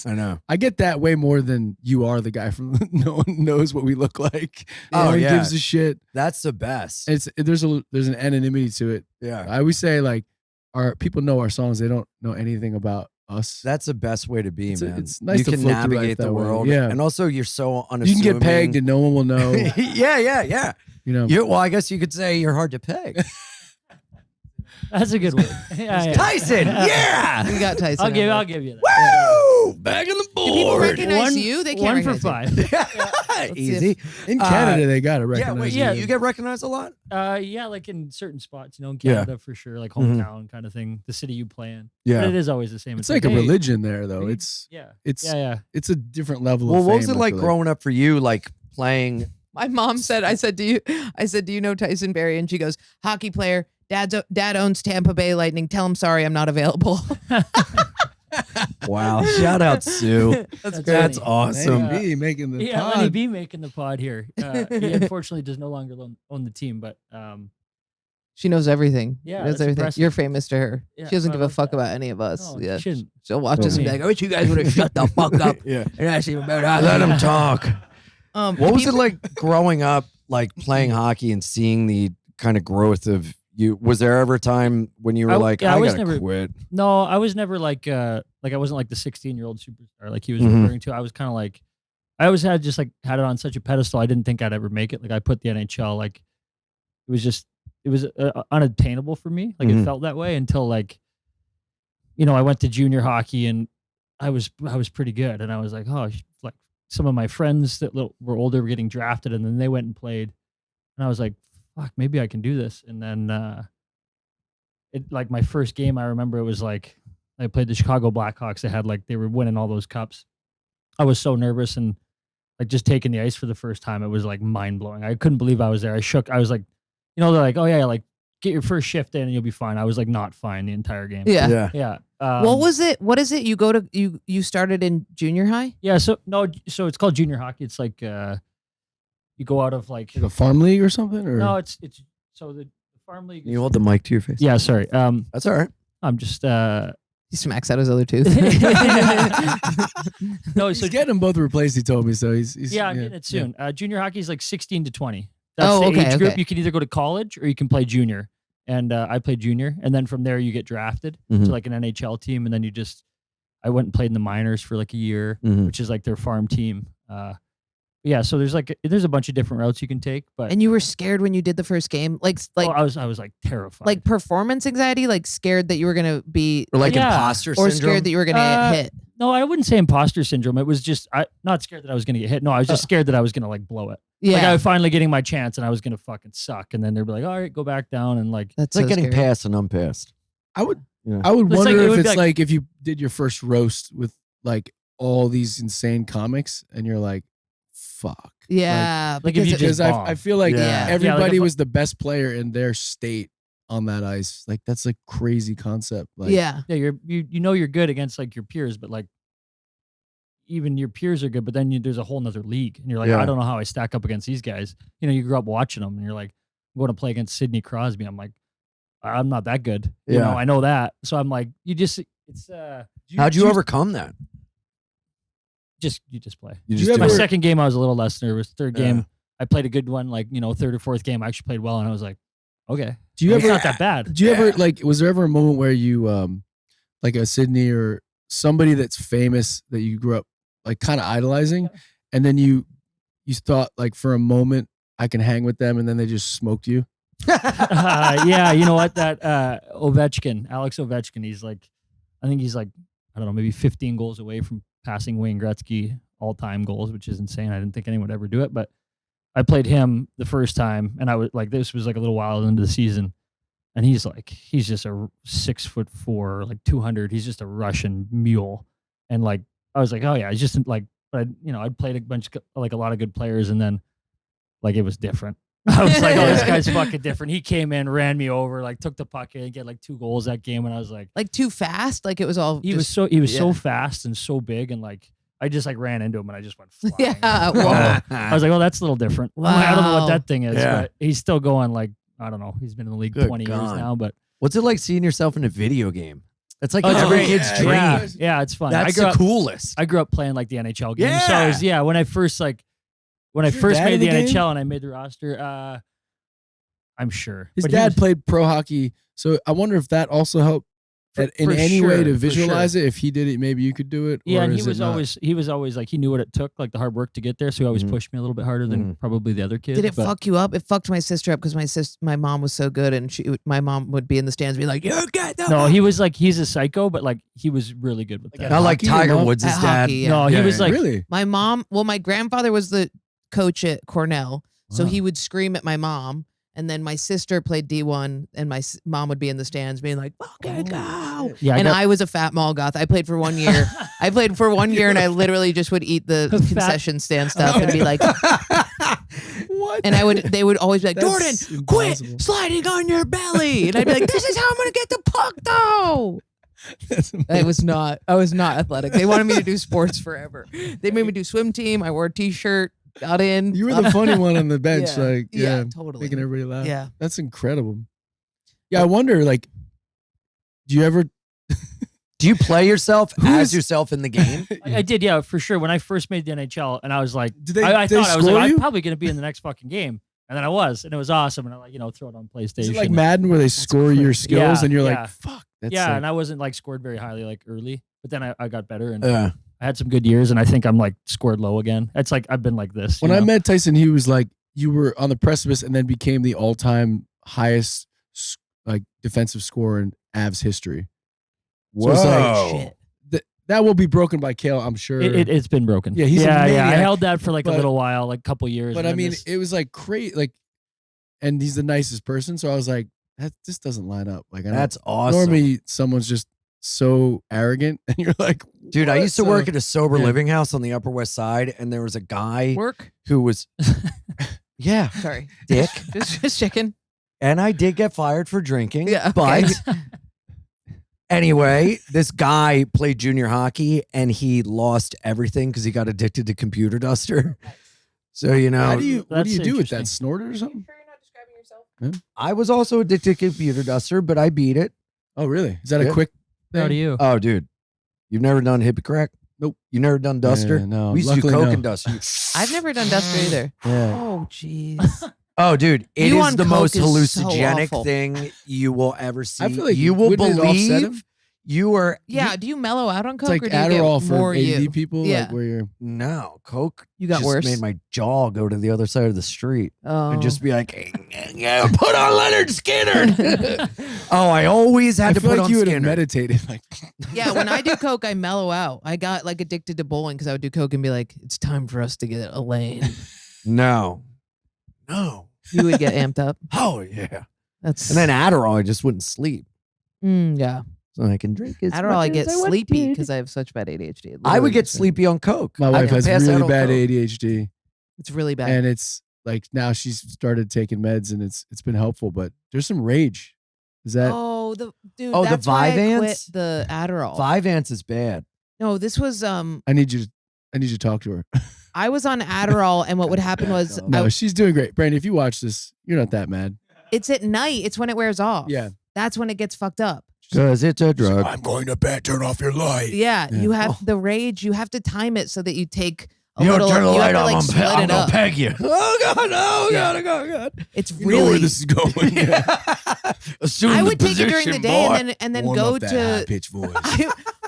I know. I get that way more than you are the guy from. No one knows what we look like. Oh, No one yeah. gives a shit. That's the best. There's an anonymity to it. Yeah. I always say like, our people know our songs. They don't know anything about us. That's the best way to be, It's man. it's nice you to can float through life navigate the that way. world. Yeah. And also, you're so You unassuming. can get pegged and no one will know. yeah. You know. Well, I guess you could say you're hard to peg. That's a good one. Yeah. Tyson, yeah. We got Tyson. I'll over. give you that. Woo! Back on the Do people board. recognize you? They can't One for recognize five. Easy. In Canada, they got to Yeah, recognize. wait, you. you get recognized a lot? Yeah, like in certain spots, in Yeah. Canada for sure, like Mhm. hometown kind of thing, the city you play in. But it is always the same. It's like a hey, religion there, though. you- It's Yeah. it's Yeah. it's a different level Well, of what fame. was it I like feel growing up for you, like playing? My mom said, I said, "Do you know Tyson Barrie?" And she goes, "Hockey player. Dad owns Tampa Bay Lightning. Tell him sorry, I'm not available." Wow. Shout out, Sue. That's That's funny. awesome. Lenny B making the Yeah, pod. Lenny B making the pod here. He unfortunately does no longer own the team, but She knows everything. Yeah, She knows that's everything. impressive. You're famous to her. Yeah, She doesn't I give a love fuck that. about any of us. No, Yeah, she shouldn't. she'll watch us and be Yeah. like, "I wish you guys would have shut the fuck up Yeah. and asked him about us." Let him talk. What was it people- like growing up, like playing hockey and seeing the kind of growth of you? Was there ever a time when you were like, yeah, I I was gotta never- quit? no, I was never like I wasn't like the 16-year-old superstar like he was Mhm. referring to. I was kind of like, I always had it on such a pedestal. I didn't think I'd ever make it. Like I put the NHL, like it was unattainable for me. Like Mhm. it felt that way until like, I went to junior hockey and I was pretty good. And I was like, oh, like some of my friends that were older were getting drafted and then they went and played. And I was like, fuck, maybe I can do this. And then it like my first game, I remember it was like I played the Chicago Blackhawks. They were winning all those cups. I was so nervous and like just taking the ice for the first time, it was like mind blowing. I couldn't believe I was there. I was like you know, they're like, oh yeah, like get your first shift in and you'll be fine. I was like not fine the entire game. Yeah. Yeah. What was it? What is it? You go to you started in junior high? Yeah. So it's called junior hockey. It's like you go out of like Like a farm league or something? Or no, it's so the farm league. Can you hold the mic to your face? Yeah. Sorry. That's all right. I'm just He smacks out his other tooth. no. he's So getting them both replaced. He told me so. He's yeah, I'm getting it soon. Junior hockey is like 16 to 20. Oh, the okay, age group. okay. You can either go to college or you can play junior. And I played junior, and then from there you get drafted Mhm. to like an NHL team, and then I went and played in the minors for like a year, Mhm. which is like their farm team. Yeah, so there's a bunch of different routes you can take, but And you were scared when you did the first game, like I was like terrified. like performance anxiety, like scared that you were gonna be Or like Yeah. imposter or syndrome. scared that you were gonna Uh, get hit. no, I wouldn't say imposter syndrome. It was just not scared that I was gonna get hit. No, I was just scared that I was gonna like blow it. Yeah, Like I was finally getting my chance, and I was gonna fucking suck, and then they'd be like, all right, go back down, and like that's It's like so getting scary. passed and unpassed. I would Yeah. I would It's like- wonder it would if be it's like- like if you did your first roast with like all these insane comics and you're like, fuck. Yeah, Like, if you because just Because bomb. I feel like Yeah. everybody Yeah, like was the best player in their state on that ice. Like that's a crazy concept. Like yeah, yeah, you know you're good against like your peers, but like even your peers are good, but then there's a whole nother league, and you're like, Yeah. I don't know how I stack up against these guys. You know, you grew up watching them, and you're like, I'm going to play against Sidney Crosby. I'm like, I'm not that good. You Yeah. know, I know that. So I'm like, it's How'd you overcome that? you just play. You Do you just My ever- do it. second game, I was a little less nervous. Third Yeah. game, I played a good one. Like, you know, third or fourth game, I actually played well, and I was like, okay, do you it's ever not that bad. do you ever like was there ever a moment where you like a Sydney or somebody that's famous that you grew up like kind of idolizing and then you thought like for a moment I can hang with them and then they just smoked you? Yeah, you know what? That Ovechkin, Alex Ovechkin, I think he's like, I don't know, maybe 15 goals away from passing Wayne Gretzky all-time goals, which is insane. I didn't think anyone would ever do it, but I played him the first time, and I was like, this was like a little while into the season, and he's just a 6'4", like 200. He's just a Russian mule, and like I was like, oh yeah, he's just like, but I'd played a lot of good players, and then like it was different. I was like, oh, this guy's fucking different. He came in, ran me over, like took the puck in, get like 2 goals that game, and I was like, like too fast. Like it was all. he was so fast and so big, and like I just like ran into him and I just went flying. Yeah, Whoa. I was like, oh, that's a little different. I'm like, I don't know what Wow. that thing is, Yeah. but he's still going like, I don't know. He's been in the league Good 20 years God. now, but What's it like seeing yourself in a video game? That's like Oh, it's every great. kid's dream. Yeah, it's fun. That's the coolest. I grew up playing like the NHL games. So I was, when I first Was your first dad made in the the game? NHL and I made the roster, I'm sure. His But he dad was- played pro hockey, so I wonder if that also helped in for any way sure, to for visualize it. If he did it, maybe you could do it. Yeah, or and is it not? he was always like, he knew what it took, like the hard work to get there. So he always Mhm. pushed me a little bit harder than probably the other kids. Did it but- fuck you up? It fucked my sister up because my mom was so good, and my mom would be in the stands, and be like, "You're good." No, he was like, he's a psycho, but like he was really good with that. Not like hockey, Tiger no? Woods' At dad. hockey, yeah. No, he Yeah, was yeah. like, Really? My mom, well, my grandfather was the coach at Cornell, so Wow. he would scream at my mom, and then my sister played D1, and my mom would be in the stands being like, "Fucking go!" yeah, And I was a fat mall goth. I played for 1 year. I played for 1 year, and I literally just would eat the Fat- concession stand stuff and be like, What? and they would always be like, "Jordan, That's quit impossible. sliding on your belly," and I'd be like, "This is how I'm gonna get the puck, though." That's I was not athletic. They wanted me to do sports forever. They made me do swim team. I wore a t-shirt, got in. You were the funny one on the bench, Yeah. like Yeah, totally. making everybody laugh. Yeah. That's incredible. Yeah, I wonder, like, do you ever? Do you play yourself Who as is- yourself in the game? I did, yeah, for sure. When I first made the NHL, and I was like, Did they? I they thought I was score like, I'm you? probably going to be in the next fucking game, and then I was, and it was awesome. And I like, throw it on PlayStation. Is it like Madden where they score your skills Yeah, and you're yeah. like, fuck. That's yeah, sick. and I wasn't like scored very highly like early, but then I got better and Yeah. I had some good years, and I think I'm like scored low again. It's like I've been like this. When you I know? met Tyson, he was like, you were on the precipice and then became the all-time highest like defensive scorer in Avs history. So it's like, Shit. that will be broken by Kale, I'm sure. It's been broken. Yeah, he's a yeah. I maniac, held that for like a but- little while, like a couple years. but and I then mean, this- it was like crazy. Like, and he's the nicest person. So I was like, this doesn't line up. Like, I don't- That's awesome. normally someone's just so arrogant, and you're like, Dude, I what? used to So- work at a sober yeah. living house on the Upper West Side, and there was a guy Work. who was, yeah, Sorry. dick. Just checking. And I did get fired for drinking. Yeah, But okay. anyway, this guy played junior hockey and he lost everything because he got addicted to computer duster. So, you know, What do you That's do with that? interesting. Snort it or something? I was also addicted to computer duster, but I beat it. Oh, really? Is that a Yeah. quick How do thing? you? Oh, dude. You've never done hippie crack? Nope. You never done duster? Yeah, no. We used to do Luckily, coke no. and duster. I've never done duster either. Yeah. Oh, jeez. Oh, dude, it You is on the coke most is so hallucinogenic awful. thing you will ever see. I feel like you will wouldn't it offset believe him? you are. Yeah, do you mellow out on It's coke like or do you Adderall get for more ADD you? people, Yeah. like where you're. No, coke. You got just worse? made my jaw go to the other side of the street Oh. and just be like, yeah, put on Leonard Skinner. Oh, I always had I to feel put like on you would have Skinner. meditated. Like, Yeah, when I do coke, I mellow out. I got like addicted to bowling because I would do coke and be like, "It's time for us to get a lane." No. You would get amped up. Oh yeah. That's And then Adderall, I just wouldn't sleep, yeah. so I can drink as Adderall, much I get as wanted. sleepy because I have such bad ADHD. It I would literally get just- sleepy on coke. my I wife can has pass out really on bad coke. ADHD, It's really bad. and it's like now she's started taking meds, and it's been helpful. But there's some rage. Is that? Oh, the dude. Oh, the that's why I Vyvanse? quit the Adderall. Vyvanse is bad. No, this was I need you to talk to her. I was on Adderall, and what would happen was No, she's doing great. Brandon, if you watch this, you're not that mad. it's at night. It's when it wears off. Yeah. That's when it gets fucked up. Because it's a drug. I'm going to bed. Turn off your light. Yeah, Yeah. you have the rage. You have to time it so that you take a You don't little. turn the you light have to, on, like, split I'm it gonna up. peg you. Oh God, oh Yeah. God, oh God. It's You know where really. this is going. Assume I the would take it during the position, day boy. and then Warm go up that to. high-pitched voice.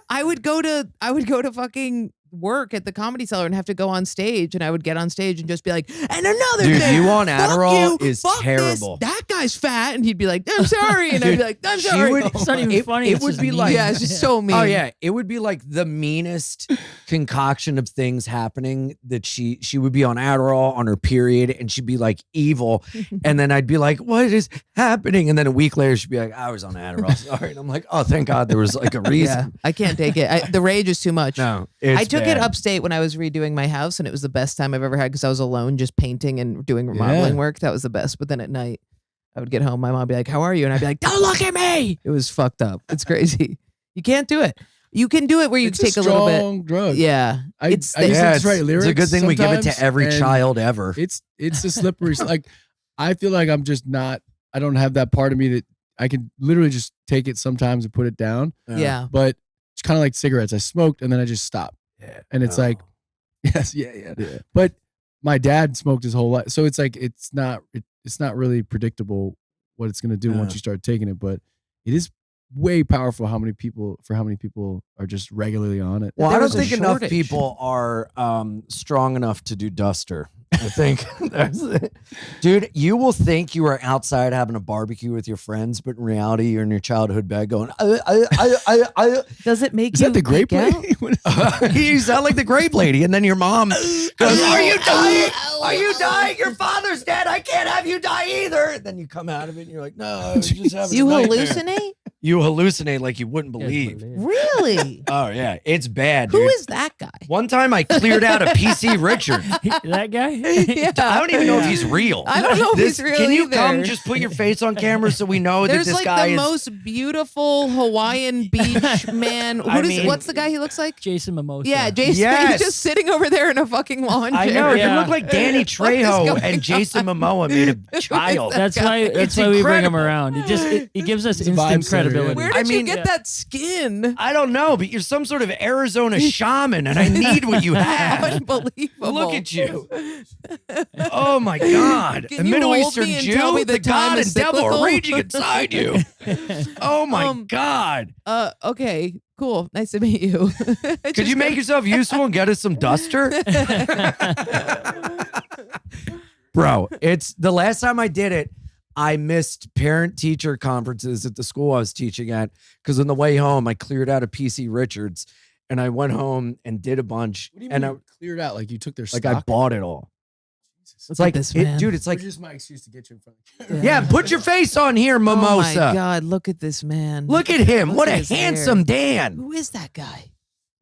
I would go to fucking work at the Comedy Cellar and have to go on stage, and I would get on stage and just be like, and another Dude, thing, you on fuck Adderall you, is fuck this, terrible. that guy's fat, and he'd be like, I'm sorry, and I'd be like, I'm she sorry. would- It's not even It- funny. it it's would just be mean. like- Yeah, it's just so mean. Oh yeah, it would be like the meanest concoction of things happening that she would be on Adderall on her period and she'd be like evil, and then I'd be like, what is happening? And then a week later she'd be like, I was on Adderall, sorry, and I'm like, oh thank God there was like a Yeah, reason. I can't take it. The rage is too much. No, I took it bad. upstate when I was redoing my house, and it was the best time I've ever had because I was alone just painting and doing remodeling work. That was the best. But then at night, I would get home, my mom would be like, how are you? And I'd be like, don't look at me. It was fucked up. It's crazy. You can't do it. You can do it where you It's take a a little bit. strong drug. Yeah. I It's used to Yeah, just write it's a lyrics good thing we give it to sometimes, every and child ever. It's a slippery. Like I feel like I'm just not. I don't have that part of me that I can literally just take it sometimes and put it down. Yeah. But it's kind of like cigarettes. I smoked and then I just stopped. Yeah, And it's no. like, yes, yeah. But my dad smoked his whole life, so it's like it's not really predictable what it's gonna do once Yeah. you start taking it. But it is way powerful how many people are just regularly on it. Well, I There don't was a think enough shortage. people are strong enough to do duster. I think, that's it. Dude, you will think you are outside having a barbecue with your friends, but in reality, you're in your childhood bed going, Does it make Is you that the grape geek out? lady? What is that? you sound like the grape lady. And then your mom goes, are you dying? Are you dying? Your father's dead. I can't have you die either. And then you come out of it and you're like, no, I was just having You a nightmare. hallucinate? You hallucinate like you wouldn't believe. Really? Oh, yeah. It's bad, Who dude. is that guy? One time I cleared out a PC Richard. That guy? Yeah. I don't even know if he's real. I don't know if he's real Can you either. come just put your face on camera so we know that There's this like guy the is most beautiful Hawaiian beach man. I mean- What's the guy he looks like? Jason Mimosa. Yeah, Jason. Yes. He's just sitting over there in a fucking lawn I chair. know. Yeah. You look like Danny What is Trejo going and Jason Momoa made a child. That's guy. why. It's That's why we bring him incredible. around. It gives us It's a instant vibe setter, yeah. credibility. Where I did you mean, get that skin? I don't know, but you're some sort of Arizona shaman, and I need what you have. Unbelievable. Look at you. Oh my God. Can A you Middle hold Eastern me and tell Jew, me the the time God is and devil are cyclical? raging inside you. Oh my God. Okay, cool. Nice to meet you. Could you make yourself useful and get us some duster? Bro, it's the last time I did it, I missed parent-teacher conferences at the school I was teaching at because on the way home, I cleared out a PC Richards and I went home and did a bunch. What do you and mean I, you cleared out? Like you took their like stock? I bought it all. It's Look like, at this man. dude, it's like, Which is my excuse to get you in front of the camera. yeah, put your face on here, Mimosa. Oh my God, look at this man. Look at him. Look What at a his hair. handsome Dan. Who is that guy?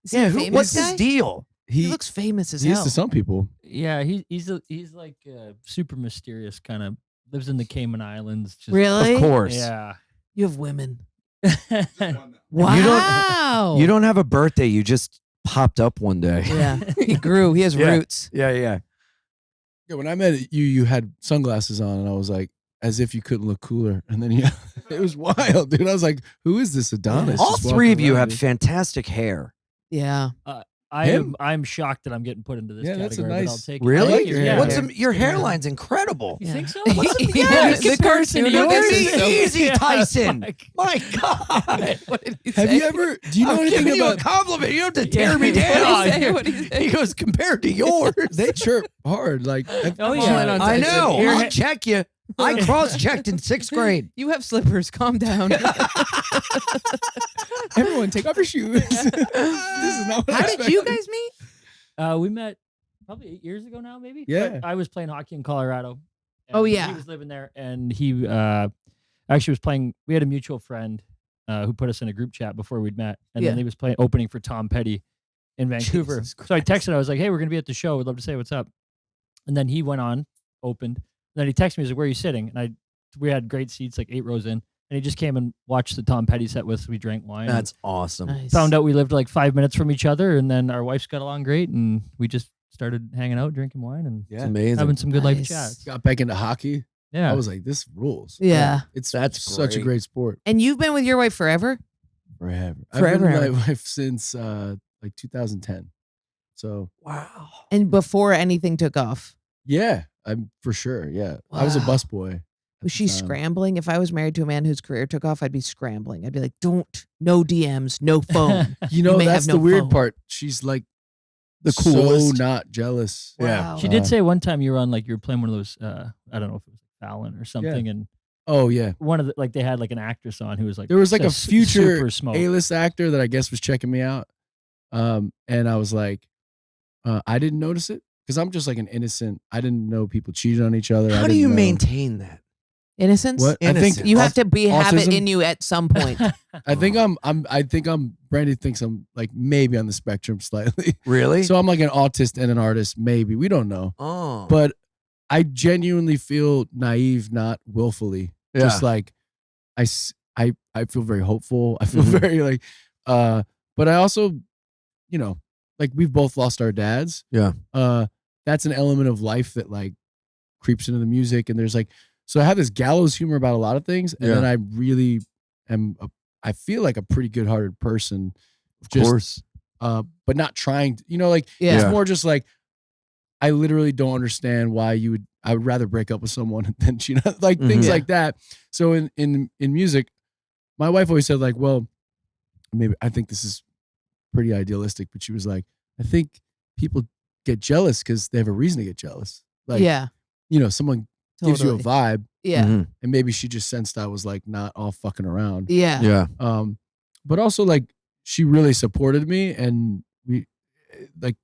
Is he Yeah, a famous what's guy? his deal? He looks famous as He is hell. to some people. Yeah, he's like a super mysterious kind of lives in the Cayman Islands. Just, Really? Of course. Yeah. You have women. You Wow. You don't have a birthday. You just popped up one day. Yeah. He grew. He has Yeah. roots. Yeah, yeah. Yeah, when I met you, you had sunglasses on, and I was like, as if you couldn't look cooler. And then it was wild, dude. I was like, who is this Adonis? All just three of walking you around, have dude? fantastic hair. Yeah. Him? I'm shocked that I'm getting put into this Yeah, that's a category, but I'll nice- take it. Really? I like your Yeah. hair. What's your hairline's incredible. You Yeah. think so? Yes. In comparison to Look at yours? me, easy, Yeah, Tyson. like- My God. What did he Have say? you ever? Do you know I'm anything giving you a about? compliment. You don't have to tear Yeah. me What did down. he say? What did he say? He goes, compared to yours. They chirp hard. Like, Oh All in yeah. on I Tyson. know. Your I'll ha- check you. I cross-checked in 6th grade. You have slippers. Calm down. everyone, take off your shoes. This is not what I How did you expected. guys meet? We met probably 8 years ago now, maybe. Yeah. But I was playing hockey in Colorado. Oh, and yeah. He was living there, and he actually was playing. We had a mutual friend who put us in a group chat before we'd met, and Yeah. then he was playing opening for Tom Petty in Vancouver. Jesus So I Christ. texted. I was like, "Hey, we're gonna be at the show. Would love to say what's up." And then he went on, opened. And then he texted me. He's like, "Where are you sitting?" And we had great seats, like 8 rows in. And he just came and watched the Tom Petty set with us. We drank wine. and That's awesome. Nice. found out we lived like 5 minutes from each other, and then our wives got along great, and we just started hanging out, drinking wine, and It's Yeah, amazing. having some good life Nice. chats. got back into hockey. Yeah, I was like, this rules. Yeah. It's That's such a great. great sport. And you've been with your wife forever? Forever. I've Forever. been with my wife since like 2010. So Wow. And before anything took off? yeah, I'm for sure. Yeah, I was a Wow. busboy. at Was the she time. scrambling? If I was married to a man whose career took off, I'd be scrambling. I'd be like, no DMs, no phone. You know, may have that's no the weird phone. part. She's like The so coolest. not jealous. Yeah. Wow. she did say one time you were on like you were playing one of those I don't know if it was Fallon or something, and Oh yeah. one of the like they had like an actress on who was like There was like a s- future super smoke. A-list actor that I guess was checking me out. And I was like, I didn't notice it because I'm just like an innocent. I didn't know people cheated on each other. I How do didn't you know- maintain that? Innocence? What? I think Innocent. You have to have it autism? in you at some point. I think I'm Brandy thinks I'm like maybe on the spectrum slightly. Really? So I'm like an autist and an artist, maybe. We don't know. oh. But I genuinely feel naive, not willfully. Just like I feel very hopeful. I feel Mhm. very like but I also, like we've both lost our dads. Yeah. That's an element of life that like creeps into the music, and there's like, so I have this gallows humor about a lot of things, and then I really am I feel like a pretty good-hearted person. Of just, course. but not trying to, like Yeah. it's more just like I literally don't understand why I would rather break up with someone than like things Yeah. like that. So in music, my wife always said like, well, maybe I think this is pretty idealistic, but she was like, I think people get jealous because they have a reason to get jealous. Like, yeah. Someone gives you a Totally. vibe, Yeah. Mhm. and maybe she just sensed I was like not all fucking around. Yeah. Yeah. But also like she really supported me, and we like,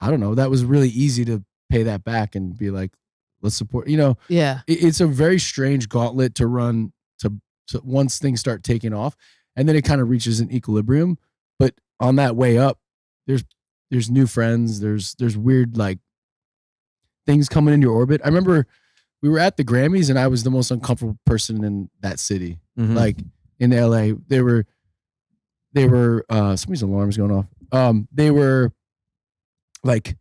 I don't know, that was really easy to pay that back and be like, let's support, Yeah. it's a very strange gauntlet to run to once things start taking off, and then it kind of reaches an equilibrium. But on that way up, there's new friends, there's weird like things coming in your orbit. I remember we were at the Grammys, and I was the most uncomfortable person in that city. Mhm. Like in LA, they were somebody's alarm's going off. They were like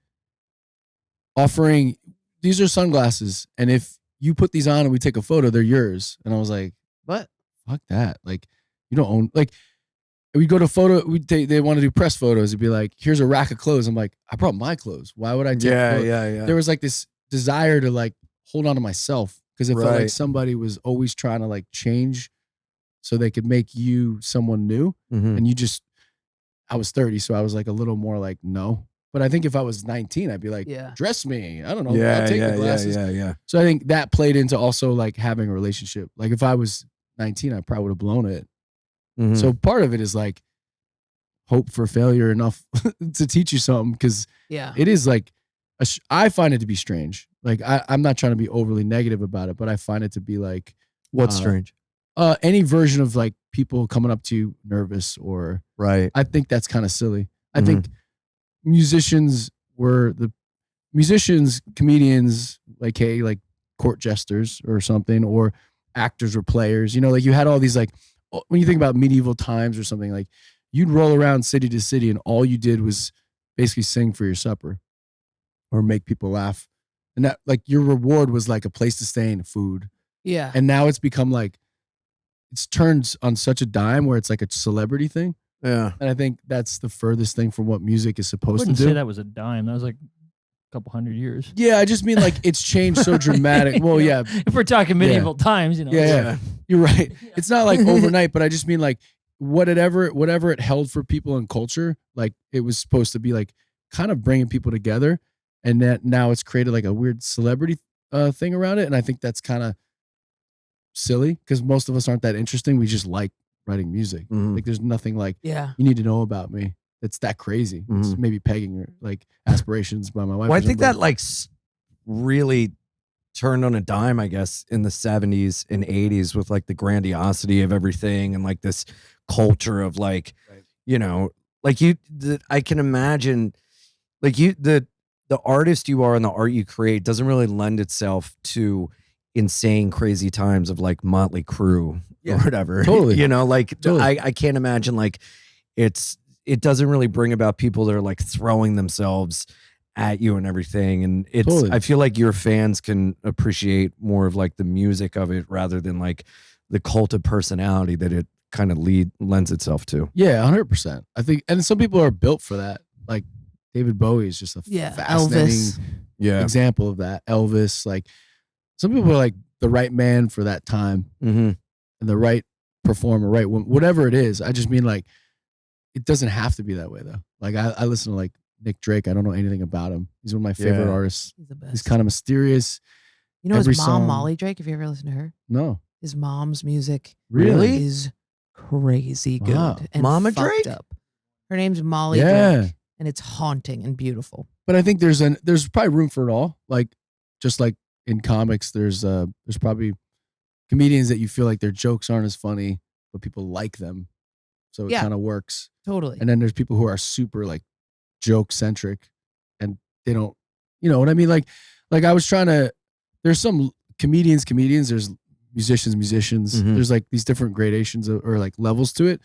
offering, these are sunglasses, and if you put these on and we take a photo, they're yours. And I was like, What? fuck that. Like, you don't own, like, we go to photo, they want to do press photos. It'd be like, here's a rack of clothes. I'm like, I brought my clothes. Why would I take photos? Yeah. There was like this desire to like hold on to myself, because it felt like Right. somebody was always trying to like change so they could make you someone new. Mhm. And I was 30, so I was like a little more like, no. But I think if I was 19, I'd be like, Yeah. dress me. I don't know. Yeah, I'll take the yeah, glasses. yeah. So I think that played into also like having a relationship. Like if I was 19, I probably would have blown it. Mhm. So part of it is like hope for failure enough to teach you something, because Yeah. it is like, I find it to be strange. Like I'm not trying to be overly negative about it, but I find it to be like What's uh, strange? any version of like people coming up to you nervous, or Right. I think that's kind of silly. I think musicians, comedians, like, hey, like court jesters or something, or actors or players. You know, like you had all these, like, when you think about medieval times or something, like you'd roll around city to city and all you did was basically sing for your supper or make people laugh. And that, like, your reward was like a place to stay and food. Yeah. And now it's become like, it's turned on such a dime where it's like a celebrity thing. Yeah. And I think that's the furthest thing from what music is I supposed to wouldn't do. say that was a dime. That was like a couple hundred years. Yeah, I just mean like it's changed so dramatic. Well, yeah, If we're talking medieval times, you know. yeah, you're right. It's not like overnight, but I just mean like whatever it held for people in culture, like it was supposed to be like kind of bringing people together, and that now it's created like a weird celebrity thing around it, and I think that's kind of silly because most of us aren't that interesting. We just like writing music. Mhm. Like there's nothing like Yeah. you need to know about me. It's that crazy. It's maybe pegging or like aspirations by my wife. Well, I or think something. that like really turned on a dime, I guess, in the 70s and 80s with like the grandiosity of everything and like this culture of like, Right. you know, like I can imagine like the artist you are and the art you create doesn't really lend itself to insane, crazy times of like Motley Crue or Yeah, whatever. totally. You know, like Totally. I can't imagine like it doesn't really bring about people that are like throwing themselves at you and everything. And it's, Totally. I feel like your fans can appreciate more of like the music of it rather than like the cult of personality that it kind of lends itself to. Yeah, 100%. I think, and some people are built for that. Like David Bowie is just a Yeah. fascinating Elvis. Yeah. example of that. Elvis, like some people are like the right man for that time Mm-hmm. and the right performer, right? Whatever it is. I just mean like, it doesn't have to be that way though. Like I listen to like Nick Drake. I don't know anything about him. He's one of my favorite Yeah. artists. He's the best. He's kind of mysterious. you know every his mom, song- Molly Drake? Have you ever listened to her? No. His mom's music Really? is crazy good. Wow. And Mama fucked Drake? up. Her name's Molly Yeah. Drake. And it's haunting and beautiful. But I think there's probably room for it all. Like just like in comics, there's probably comedians that you feel like their jokes aren't as funny, but people like them. So it Yeah. kind of works. Totally. And then there's people who are super like joke centric and they don't, you know what I mean? Like I was trying to, there's some comedians, there's musicians. Mhm. There's like these different gradations or like levels to it.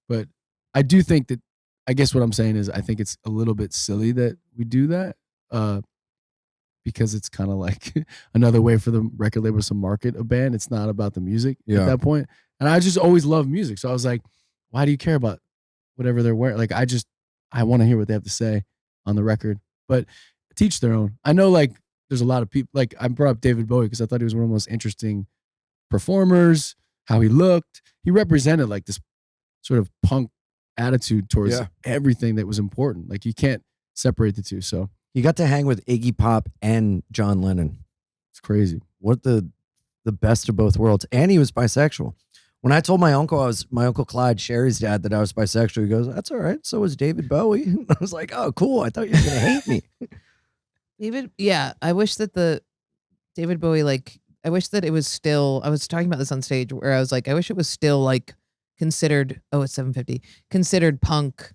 But I do think that, I guess what I'm saying is I think it's a little bit silly that we do that because it's kind of like another way for the record labels to market a band. It's not about the music Yeah. at that point. And I just always loved music. So I was like, why do you care about whatever they're wearing? Like, I want to hear what they have to say on the record, but teach their own. I know like there's a lot of people, like I brought up David Bowie because I thought he was one of the most interesting performers, how he looked. He represented like this sort of punk attitude towards Yeah. everything that was important. Like you can't separate the two. So You got to hang with Iggy Pop and John Lennon. it's crazy. What the best of both worlds. And he was bisexual. When I told my uncle Clyde, Sherry's dad, that I was bisexual, he goes, "That's all right. So was David Bowie." I was like, "Oh, cool. I thought you were gonna hate me." David, yeah, I wish that the David Bowie, like, I wish that it was still, I was talking about this on stage where I was like, I wish it was still like considered, oh, it's 7:50, considered punk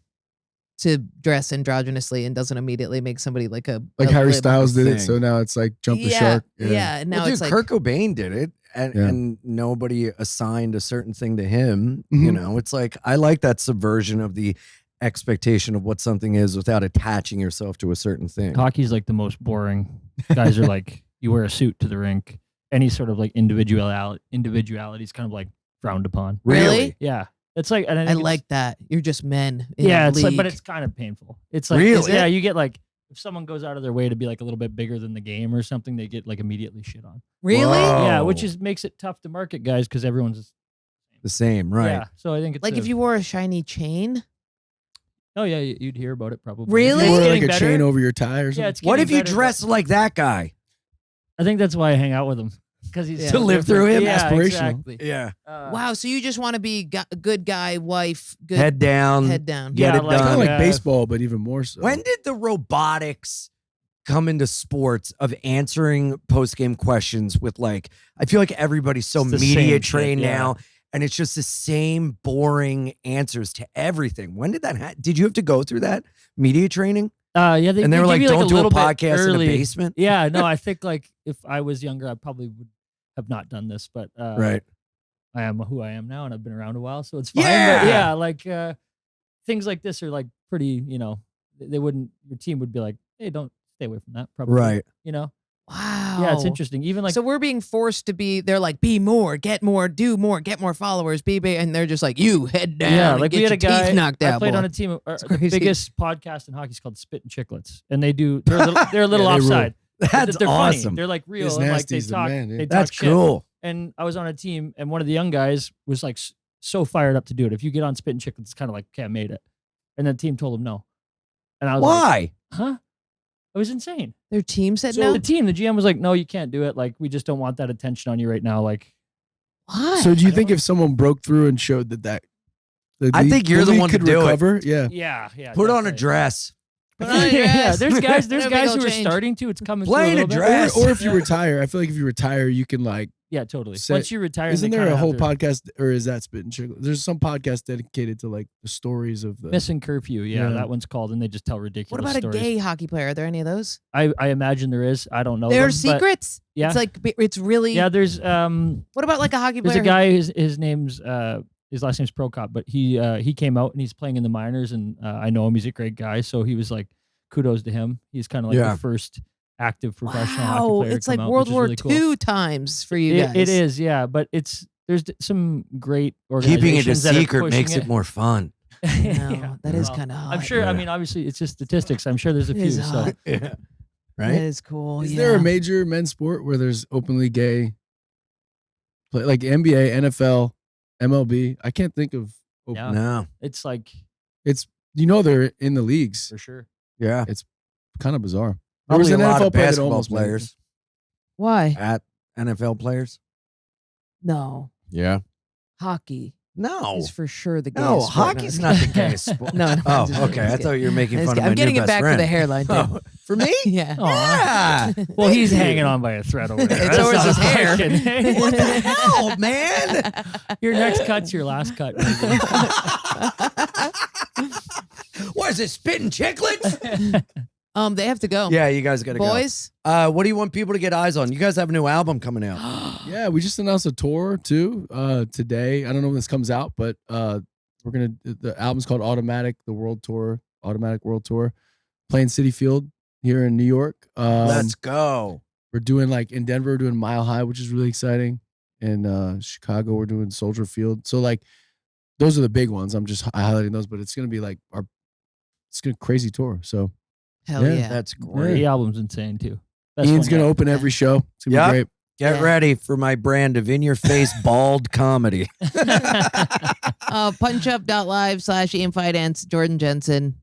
to dress androgynously and doesn't immediately make somebody like a Like a Harry lib. Styles did it. thing. So now it's like jump the Yeah, shark. yeah. And now Well, dude, it's like, Kurt Cobain did it, and, Yeah. and nobody assigned a certain thing to him. You Mhm. know, it's like I like that subversion of the expectation of what something is without attaching yourself to a certain thing. Hockey's like the most boring. Guys are like, you wear a suit to the rink. Any sort of like individuality is kind of like frowned upon. Really? Yeah. It's like, and I, I think it's- like that. You're just men. In yeah, a it's like, but league. it's kind of painful. It's like, Really? yeah, you get like, if someone goes out of their way to be like a little bit bigger than the game or something, they get like immediately shit on. really. Whoa. Yeah, Oh. which is makes it tough to market guys because everyone's The same, right? Yeah, so I think it's Like if you wore a shiny chain. oh yeah, you'd hear about it probably. Really? You It's wear like getting a better. chain over your tie or Yeah, something. it's What if getting you better, dress like that guy? but I think that's why I hang out with him because he's Yeah. so To live different. through him? Yeah, Aspirational. exactly. Yeah. Wow. So you just want to be a good guy, wife, good Head down. head down. Get Yeah, it like- Kind done. of like baseball, but even more so. When did the robotics come into sports of answering post-game questions with like, I feel like everybody's so It's the media same shit, trained yeah. now, and it's just the same boring answers to everything. When did that happen? Did you have to go through that media training? Yeah, and they were give like, you, "Don't a do a little bit podcast in a early. basement." Yeah, no, I think like if I was younger, I probably would have not done this, but Right. I am who I am now, and I've been around a while, so it's fine. Yeah. But yeah, like things like this are like pretty. They wouldn't. Your team would be like, "Hey, don't stay away from that." Probably. Right. Wow. Yeah, it's interesting. Even like so we're being forced to be. They're like, be more, get more, do more, get more followers, be big, and they're just like, you head down. yeah, and like get we had a your guy. teeth knocked I out. played boy. on a team. The crazy. biggest podcast in hockey is called Spit and Chicklets, and they do. They're a little Yeah, they rule. offside. But That's they're awesome. Funny. They're like real. His And like they Nasty's the talk. man, yeah. They talk That's shit. cool. And I was on a team, and one of the young guys was like so fired up to do it. If you get on Spit and Chicklets, it's kind of like, okay, I made it. And the team told him no. And I was like, Why? huh? It was insane. Their team said So no. the GM was like, no, you can't do it. Like, we just don't want that attention on you right now. Like, Why? So do you think if someone broke through and showed that I think you're the league one to could do it. recover? Yeah. yeah. Put on a definitely. dress. Put on a yeah, dress. there's guys No big who old are change. starting to. It's coming Play in through a little bit. dress. Or if you retire, I feel like if you retire, you can like. Yeah, totally. Say- Once you retire, Isn't they there a kinda whole have to- podcast, or is that Spit and Chickle? There's some podcast dedicated to like the stories of the. Missing Curfew? Yeah, Yeah. that one's called, and they just tell What ridiculous about a stories. gay hockey player? Are there any of those? I imagine there is. I don't know. There are them, but secrets. yeah. It's like it's really. Yeah, there's What about like a hockey There's player? a guy. His name's his last name's Prokop, but he came out and he's playing in the minors, and I know him. He's a great guy, so he was like, kudos to him. He's kind of like Yeah. the first active professional hockey Wow, player. to it's like come out, World which is War really cool. II times for you guys. It is, yeah, but there's some great Keeping it a organizations that are secret pushing makes it more fun. No, that is Well, kind of hot. I'm sure. I Yeah. mean, obviously, it's just statistics. I'm sure there's a It few. is So hot. Yeah. That Right? is cool. Is yeah. there a major men's sport where there's openly gay play, like NBA, NFL, MLB? I can't think of. Yeah. No. it's like It's they're in the leagues. for sure. Yeah. Kind of bizarre. Probably a lot of player that basketball almost made it. players Why? at NFL players. No, Yeah. hockey No. is for sure the gayest. No, sport. hockey's not the gayest sport. No, no. Oh, I'm just okay. I kidding. thought you were making fun of my I'm getting new it best back friend. for the hairline. Too. Oh, for me? Yeah. Yeah. Well, he's Thank you. hanging on by a thread over there. It's always That's his not hair. fucking- Hey, What the hell, man? your next cut's your last cut. maybe. What is it, spitting chicklets? They have to go. Yeah, you guys got to Boys. go. What do you want people to get eyes on? You guys have a new album coming out. Yeah, we just announced a tour too today. I don't know when this comes out, but the album's called Automatic, the World Tour, Automatic World Tour, playing City Field here in New York. Let's go. We're doing like in Denver, we're doing Mile High, which is really exciting. In Chicago, we're doing Soldier Field. So like those are the big ones. I'm just highlighting those, but it's gonna be like it's gonna crazy tour. So Hell Yeah. yeah. That's great. The album's insane too. Best Ian's one gonna yet. open every show. It's gonna Yep. be great. Get Yeah. ready for my brand of in-your-face bald comedy. Punchup.live/Fidance, Jordan Jensen,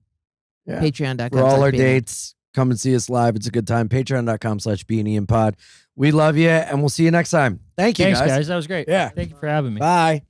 Yeah. Patreon.com. For all our /Bein. dates, come and see us live. It's a good time. Patreon.com/BeInIanPod. We love you, and we'll see you next time. Thank you, Thanks, guys. That was great. Yeah. Thank you for having me. Bye.